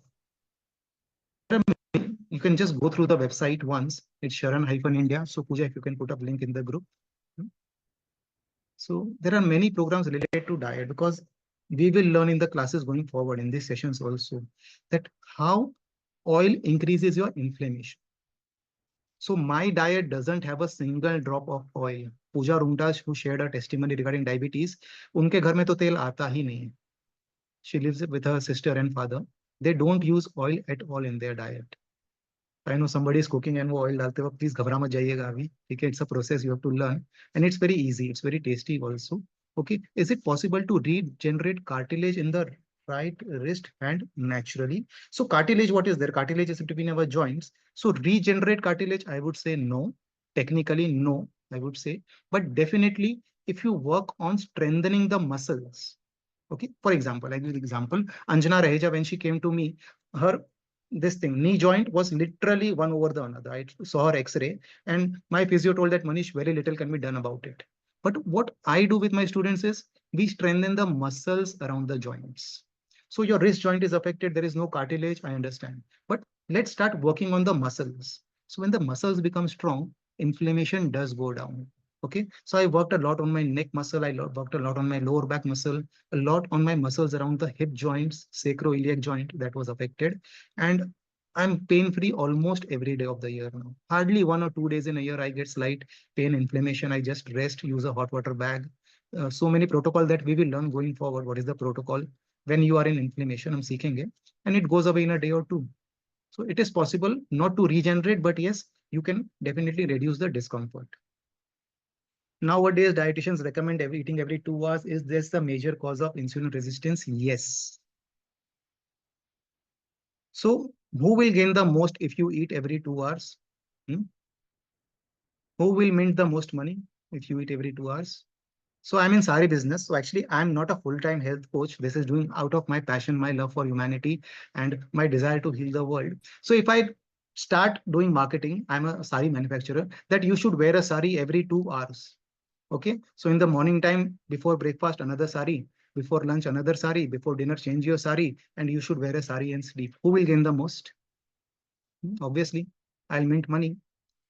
A: You can just go through the website once. It's Sharon-India. So Pooja, if you can put up link in the group. So there are many programs related to diet because we will learn in the classes going forward in these sessions also that how oil increases your inflammation. So my diet doesn't have a single drop of oil. Pooja Runtaj, who shared a testimony regarding diabetes, उनके घर में तो तेल आता ही नहीं है. She lives with her sister and father. They don't use oil at all in their diet. I know somebody is cooking and वो oil डालते वक्त please घबरा मत जाइएगा अभी. ठीक है, it's a process you have to learn and it's very easy. It's very tasty also. Okay, is it possible to regenerate cartilage in the right wrist hand naturally? So cartilage, what is there? Cartilage is between our joints. So regenerate cartilage, I would say no. Technically, no, I would say. But definitely, if you work on strengthening the muscles. Okay, for example, I give an example. Anjana Raheja, when she came to me, her this thing, knee joint was literally one over the another. I saw her X-ray and my physio told that Manish, very little can be done about it. But what I do with my students is we strengthen the muscles around the joints. So your wrist joint is affected. There is no cartilage. I understand. But let's start working on the muscles. So when the muscles become strong, inflammation does go down. Okay. So I worked a lot on my neck muscle. I worked a lot on my lower back muscle, a lot on my muscles around the hip joints, sacroiliac joint that was affected. And I'm pain-free almost every day of the year now. Hardly 1 or 2 days in a year, I get slight pain, inflammation. I just rest, use a hot water bag. So many protocol that we will learn going forward. What is the protocol? When you are in inflammation, I'm seeking it. And it goes away in a day or two. So it is possible not to regenerate, but yes, you can definitely reduce the discomfort. Nowadays, dietitians recommend eating every 2 hours. Is this the major cause of insulin resistance? Yes. So who will gain the most if you eat every 2 hours? Who will mint the most money if you eat every 2 hours? So I'm in sari business. So actually, I'm not a full-time health coach. This is doing out of my passion, my love for humanity, and my desire to heal the world. So if I start doing marketing, I'm a sari manufacturer, that you should wear a sari every 2 hours. Okay. So in the morning time, before breakfast, another sari. Before lunch, another sari. Before dinner, change your sari. And you should wear a sari and sleep. Who will gain the most? Obviously, I'll mint money.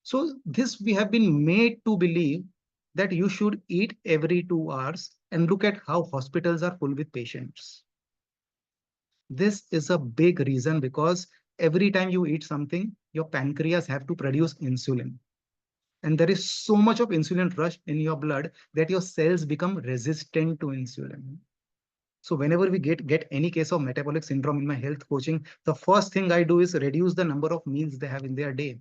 A: So this we have been made to believe that you should eat every 2 hours and look at how hospitals are full with patients. This is a big reason because every time you eat something, your pancreas have to produce insulin. And there is so much of insulin rush in your blood that your cells become resistant to insulin. So whenever we get any case of metabolic syndrome in my health coaching, the first thing I do is reduce the number of meals they have in their day.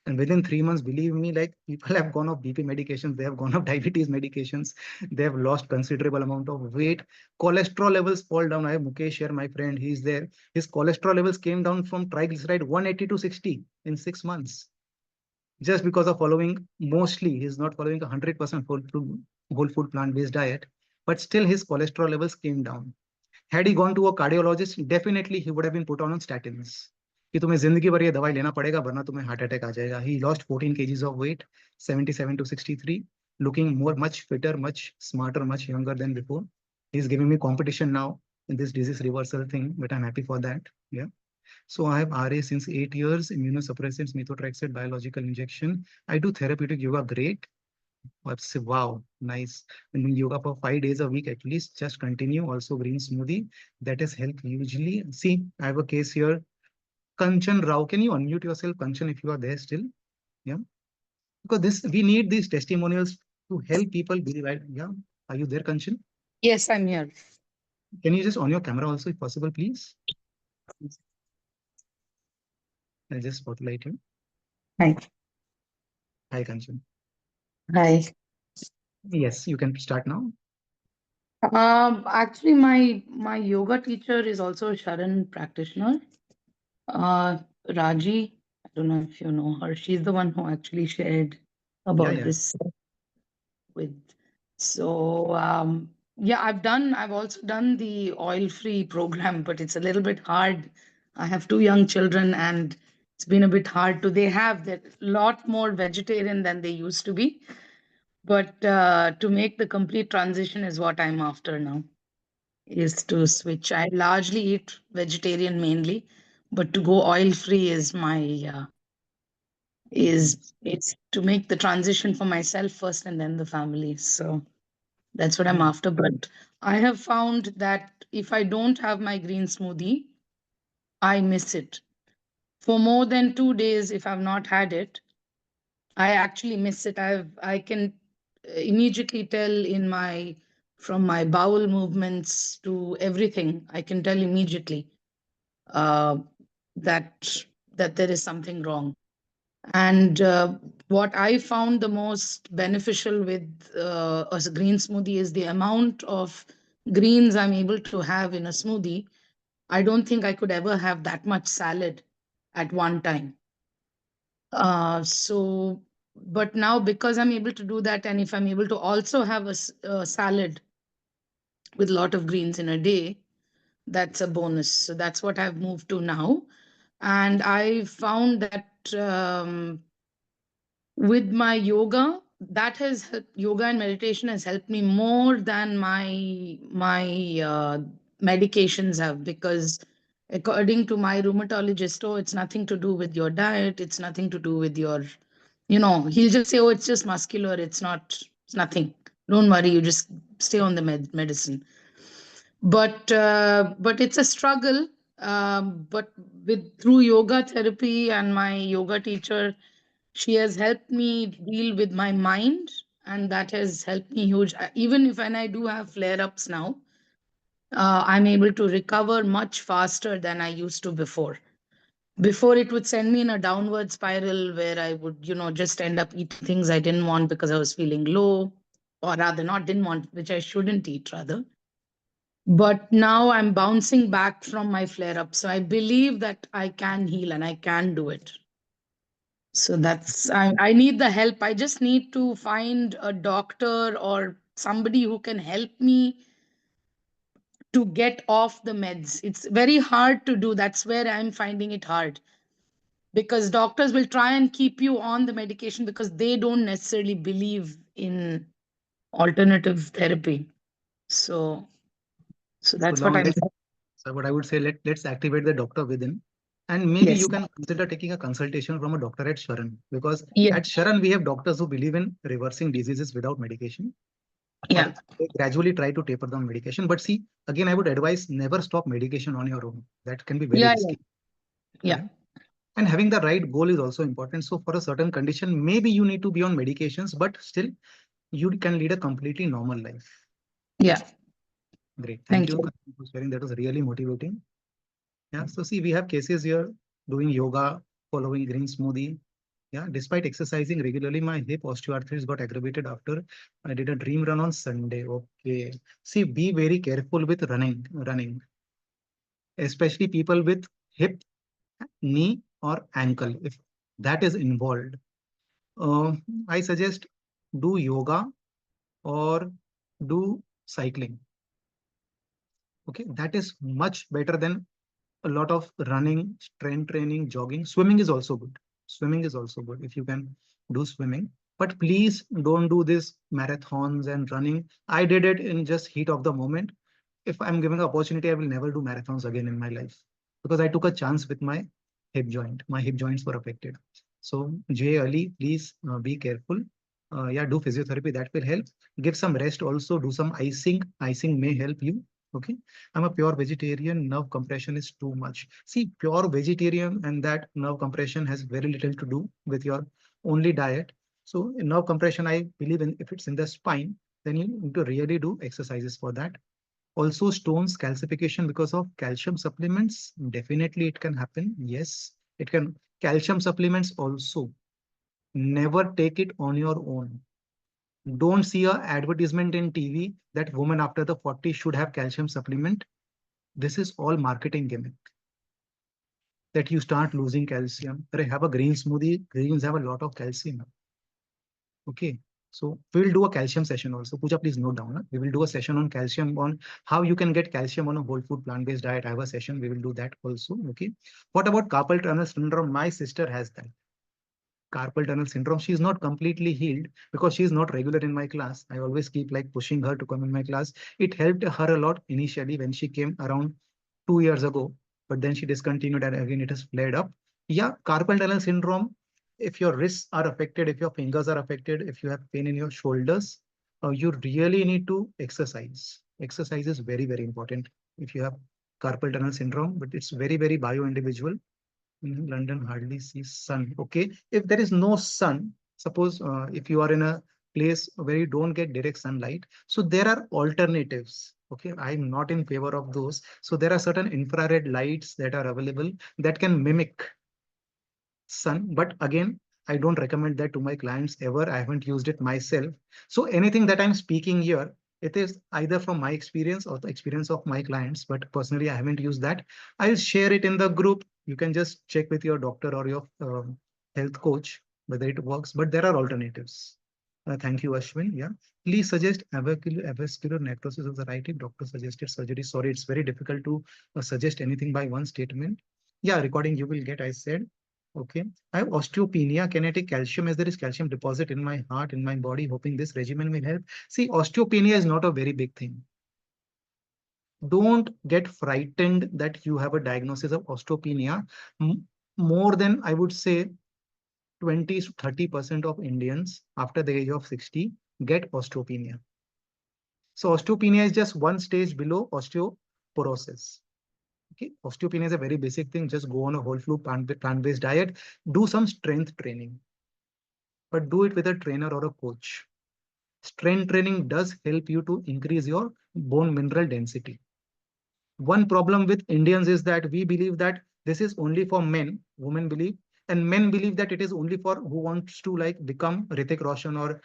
A: And within 3 months, believe me, like people have gone off BP medications, they have gone off diabetes medications, they have lost considerable amount of weight. Cholesterol levels fall down. I have Mukesh here, my friend, he's there. His cholesterol levels came down from triglyceride 180 to 60 in 6 months. Just because of following, mostly he's not following 100% whole food plant-based diet, but still his cholesterol levels came down. Had he gone to a cardiologist, definitely he would have been put on statins. कि तुम्हें जिंदगी भर ये दवाई लेना पड़ेगा वरना तुम्हें हार्ट अटैक आ जाएगा. He lost 14 kgs of weight, 77 to 63, looking much fitter, much smarter, much younger than before. He's giving me competition now in this disease reversal thing, but I'm happy for that. Yeah. So I have RA since 8 years, immunosuppressants, methotrexate, biological injection. I do therapeutic yoga, great. Wow, nice. And doing yoga for 5 days a week at least, just continue. Also green smoothie, that has helped hugely. See, I have a case here. Kanchan Rao, can you unmute yourself, Kanchan, if you are there still? Yeah. Because we need these testimonials to help people be right. Yeah. Are you there, Kanchan?
I: Yes, I'm here.
A: Can you just on your camera also, if possible, please? I'll just spotlight you.
I: Hi.
A: Hi, Kanchan.
I: Hi.
A: Yes, you can start now.
I: Actually, my yoga teacher is also a Sharon practitioner. Raji, I don't know if you know her. She's the one who actually shared about
A: Yeah.
I: this with. So yeah, I've also done the oil-free program, but it's a little bit hard. I have two young children, and it's been a bit hard to. They have a lot more vegetarian than they used to be. But to make the complete transition is what I'm after now, is to switch. I largely eat vegetarian mainly, but to go oil free is it's to make the transition for myself first and then the family. So that's what I'm after. But I have found that if I don't have my green smoothie, I miss it. For more than 2 days, if I've not had it, I actually miss it. I can immediately tell from my bowel movements to everything. I can tell immediately uh, that there is something wrong. And what I found the most beneficial with a green smoothie is the amount of greens I'm able to have in a smoothie. I don't think I could ever have that much salad at one time. So, but now because I'm able to do that, and if I'm able to also have a salad with a lot of greens in a day, that's a bonus. So that's what I've moved to now. And I found that with my yoga, yoga and meditation has helped me more than my medications have, because according to my rheumatologist, oh, it's nothing to do with your diet, it's nothing to do with your, he'll just say, oh, it's just muscular, it's nothing, don't worry, you just stay on the medicine. But it's a struggle. But through yoga therapy and my yoga teacher, she has helped me deal with my mind, and that has helped me huge. Even if when I do have flare-ups now, I'm able to recover much faster than I used to before. Before, it would send me in a downward spiral where I would, just end up eating things I didn't want because I was feeling low, or rather not didn't want, which I shouldn't eat rather. But now I'm bouncing back from my flare-up. So I believe that I can heal and I can do it. So I need the help. I just need to find a doctor or somebody who can help me to get off the meds. It's very hard to do. That's where I'm finding it hard, because doctors will try and keep you on the medication because they don't necessarily believe in alternative therapy. So that's
A: So
I: what
A: now
I: I'm.
A: so what I would say, let's activate the doctor within. And maybe
I: Yes.
A: you can consider taking a consultation from a doctor at Sharon, because
I: Yeah.
A: at Sharon, we have doctors who believe in reversing diseases without medication.
I: Yeah.
A: Or they gradually try to taper down medication. But see, again, I would advise never stop medication on your own. That can be very
I: Yeah.
A: risky.
I: Yeah.
A: Right? And having the right goal is also important. So for a certain condition, maybe you need to be on medications, but still you can lead a completely normal life.
I: Yeah.
A: Great.
I: Thank
A: Thank you
I: you.
A: for sharing. That was really motivating. Yeah. So see, we have cases here doing yoga, following green smoothie. Yeah. Despite exercising regularly, my hip osteoarthritis got aggravated after I did a dream run on Sunday. Okay. See, be very careful with running, especially people with hip, knee, or ankle. If that is involved, uh, I suggest do yoga or do cycling. Okay, that is much better than a lot of running, strength training, jogging. Swimming is also good. Swimming is also good if you can do swimming. But please don't do this marathons and running. I did it in just heat of the moment. If I'm given the opportunity, I will never do marathons again in my life, because I took a chance with my hip joint. My hip joints were affected. So Jay Ali, please be careful. Yeah, do physiotherapy. That will help. Give some rest also. Do some icing. Icing may help you. Okay. I'm a pure vegetarian. Nerve compression is too much. See, pure vegetarian and that nerve compression has very little to do with your only diet. So in nerve compression, I believe in if it's in the spine, then you need to really do exercises for that. Also stones calcification because of calcium supplements. Definitely it can happen. Yes, it can. Calcium supplements also. Never take it on your own. Don't see a advertisement in TV that woman after the 40 should have calcium supplement. This is all marketing gimmick. That you start losing calcium. Have a green smoothie. Greens have a lot of calcium. Okay. So we will do a calcium session also. Pooja, please note down. Huh? We will do a session on calcium, on how you can get calcium on a whole food plant-based diet. I have a session. We will do that also. Okay. What about carpal tunnel syndrome? My sister has that. Carpal tunnel syndrome. She is not completely healed because she is not regular in my class. I always keep like pushing her to come in my class. It helped her a lot initially when she came around 2 years ago, but then she discontinued and again it has flared up. Yeah, carpal tunnel syndrome. If your wrists are affected, if your fingers are affected, if you have pain in your shoulders, you really need to exercise. Exercise is very, very important if you have carpal tunnel syndrome, but it's very, very bio-individual. London hardly sees sun. Okay, if there is no sun, suppose if you are in a place where you don't get direct sunlight, so there are alternatives. Okay, I'm not in favor of those. So there are certain infrared lights that are available that can mimic sun, but again, I don't recommend that to my clients ever. I haven't used it myself. So anything that I'm speaking here, it is either from my experience or the experience of my clients, but personally, I haven't used that. I'll share it in the group. You can just check with your doctor or your health coach whether it works, but there are alternatives. Thank you, Ashwin. Yeah. Please suggest avascular necrosis of the right hip. Doctor suggested surgery. Sorry, it's very difficult to suggest anything by one statement. Yeah, recording you will get, I said. Okay. I have osteopenia, kinetic calcium, as there is calcium deposit in my heart, in my body, hoping this regimen will help. See, osteopenia is not a very big thing. Don't get frightened that you have a diagnosis of osteopenia. More than, I would say, 20 to 30% of Indians after the age of 60 get osteopenia. So osteopenia is just one stage below osteoporosis. Okay, osteopenia is a very basic thing. Just go on a whole food plant-based diet, do some strength training, but do it with a trainer or a coach. Strength training does help you to increase your bone mineral density. One problem with Indians is that we believe that this is only for men, women believe, and men believe that it is only for who wants to like become Hrithik Roshan or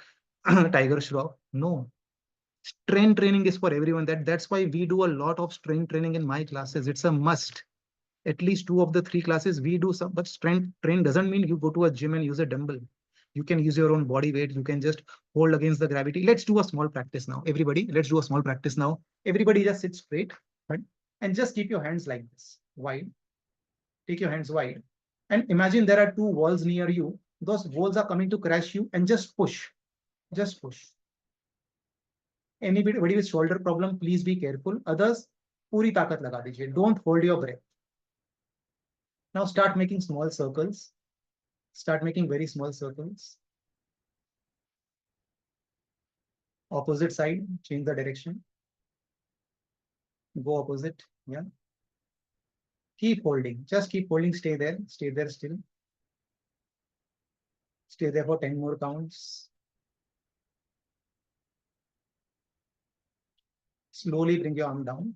A: Tiger Shroff. No, strength training is for everyone. That's why we do a lot of strength training in my classes. It's a must. At least 2 of the 3 classes we do some, but strength train doesn't mean you go to a gym and use a dumbbell. You can use your own body weight. You can just hold against the gravity. Let's do a small practice now. Everybody, let's do a small practice now. Everybody just sit straight, right? And just keep your hands like this, wide. Take your hands wide. And imagine there are 2 walls near you. Those walls are coming to crash you and just push. Just push. Anybody with shoulder problem, please be careful. Others, puri taakat laga dijiye. Don't hold your breath. Now start making small circles. Start making very small circles. Opposite side, change the direction. Go opposite. Yeah. Keep holding. Just keep holding. Stay there. Stay there still. Stay there for 10 more counts. Slowly bring your arm down.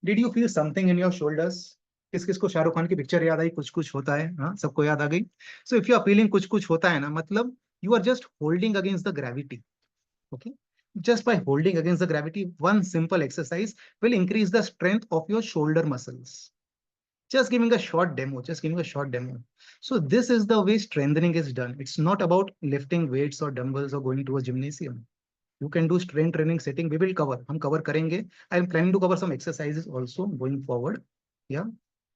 A: Did you feel something in your shoulders? किस किस को शाहरुख खान की picture याद आई? कुछ कुछ होता है. हाँ, सबको याद आ गई. So if you are feeling कुछ कुछ होता है ना, मतलब you are just holding against the gravity. Okay. Just by holding against the gravity, one simple exercise will increase the strength of your shoulder muscles. Just giving a short demo, just giving a short demo. So this is the way strengthening is done. It's not about lifting weights or dumbbells or going to a gymnasium. You can do strength training setting. We will cover. हम cover करेंगे. I am planning to cover some exercises also going forward. Yeah.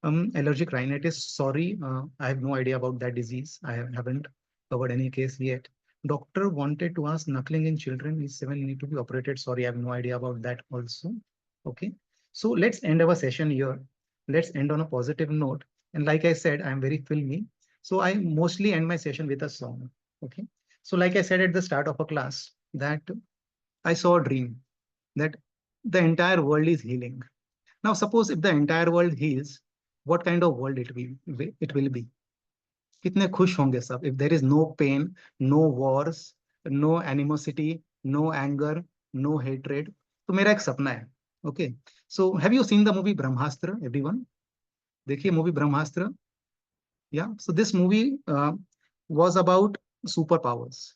A: Allergic rhinitis. Sorry, I have no idea about that disease. I haven't covered any case yet. Doctor wanted to ask knuckling in children is 7 need to be operated. Sorry, I have no idea about that also. Okay. So let's end our session here. Let's end on a positive note. And like I said, I'm very filmy. So I mostly end my session with a song. Okay. So like I said at the start of a class that I saw a dream that the entire world is healing. Now, suppose if the entire world heals, what kind of world it will be? कितने खुश होंगे सब if there is no pain, no wars, no animosity, no anger, no hatred. तो मेरा एक सपना है. Okay, so have you seen the movie Brahmastra everyone? देखिए movie Brahmastra. Yeah, so this movie was about superpowers.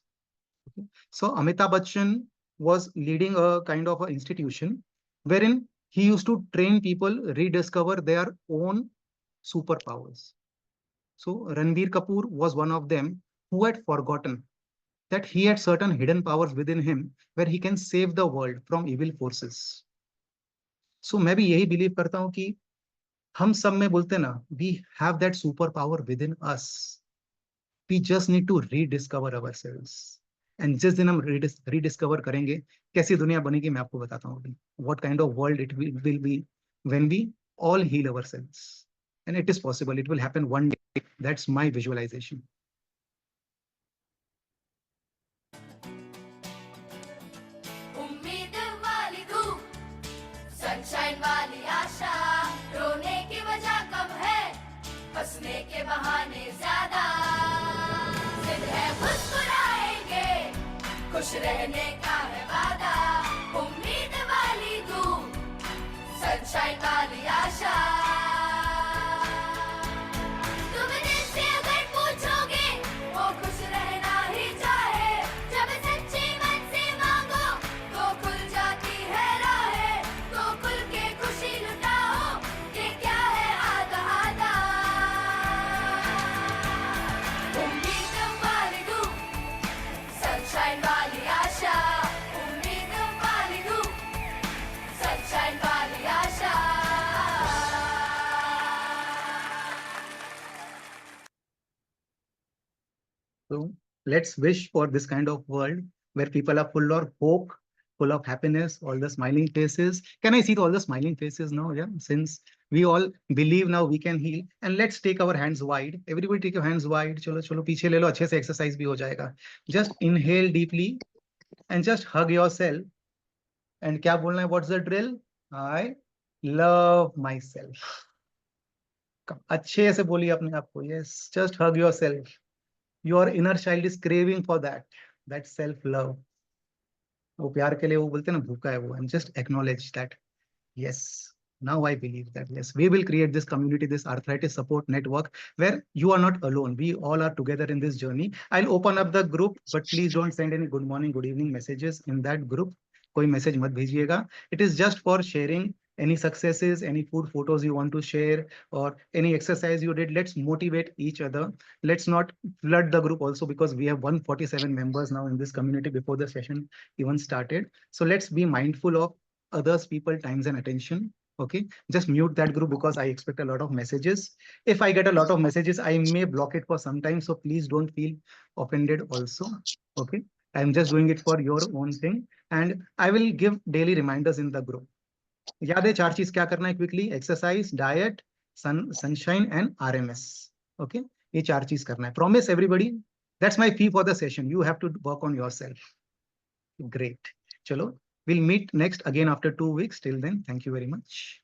A: Okay. So Amitabh Bachchan was leading a kind of an institution wherein he used to train people rediscover their own superpowers. So Ranbir Kapoor was one of them who had forgotten that he had certain hidden powers within him where he can save the world from evil forces. So मैं भी यही believe करता हूँ कि हम सब में बोलते ना, we have that superpower within us. We just need to rediscover ourselves. And जिस दिन हम rediscover करेंगे, कैसी दुनिया बनेगी मैं आपको बताता हूँ अभी. What kind of world it will be when we all heal ourselves. And it is possible. It will happen one day. That's my visualization.
J: उम्मीद वाली धूप, सनशाइन वाली आशा, रोने की वजह कम है, हंसने के बहाने ज्यादा. जिद है मुस्कुराएंगे, खुश रहने का है वादा. उम्मीद वाली धूप, सनशाइन वाली आशा. तुम दिल से अगर पूछोगे, वो खुश रहना ही चाहे. जब सच्चे मन से मांगो, तो खुल जाती है राहें. तो खुल के खुशी लुटाओ, ये क्या है आधा आधा. उम्मीद वाली धूप, सनशाइन वाली आशा. उम्मीद वाली धूप, सनशाइन वाली आशा.
A: So let's wish for this kind of world where people are full of hope, full of happiness, all the smiling faces. Can I see all the smiling faces now? Yeah, since we all believe now we can heal. And let's take our hands wide. Everybody take your hands wide. चलो चलो पीछे ले लो, अच्छे से exercise भी हो जाएगा. Just inhale deeply and just hug yourself. And क्या बोलना है? What's the drill? I love myself. अच्छे से बोलिए अपने आप को. Yes, just hug yourself. Your inner child is craving for that self love. वो प्यार के लिए वो बोलते हैं ना भूखा है वो. And just acknowledge that. Yes, now I believe that yes, we will create this community, this arthritis support network where you are not alone. We all are together in this journey. I'll open up the group, but please don't send any good morning, good evening messages in that group. कोई message मत भेजिएगा. It is just for sharing any successes, any food photos you want to share, or any exercise you did. Let's motivate each other. Let's not flood the group also, because we have 147 members now in this community before the session even started. So let's be mindful of others, people, times and attention. Okay, just mute that group because I expect a lot of messages. If I get a lot of messages, I may block it for some time, so please don't feel offended also. Okay, I'm just doing it for your own thing, and I will give daily reminders in the group. याद है 4 चीज क्या करना है quickly? Exercise, diet, sunshine and RMS. Okay, ये 4 चीज करना है. Promise everybody. That's my fee for the session. You have to work on yourself. Great. Chalo, we'll meet next again after 2 weeks. Till then, thank you very much.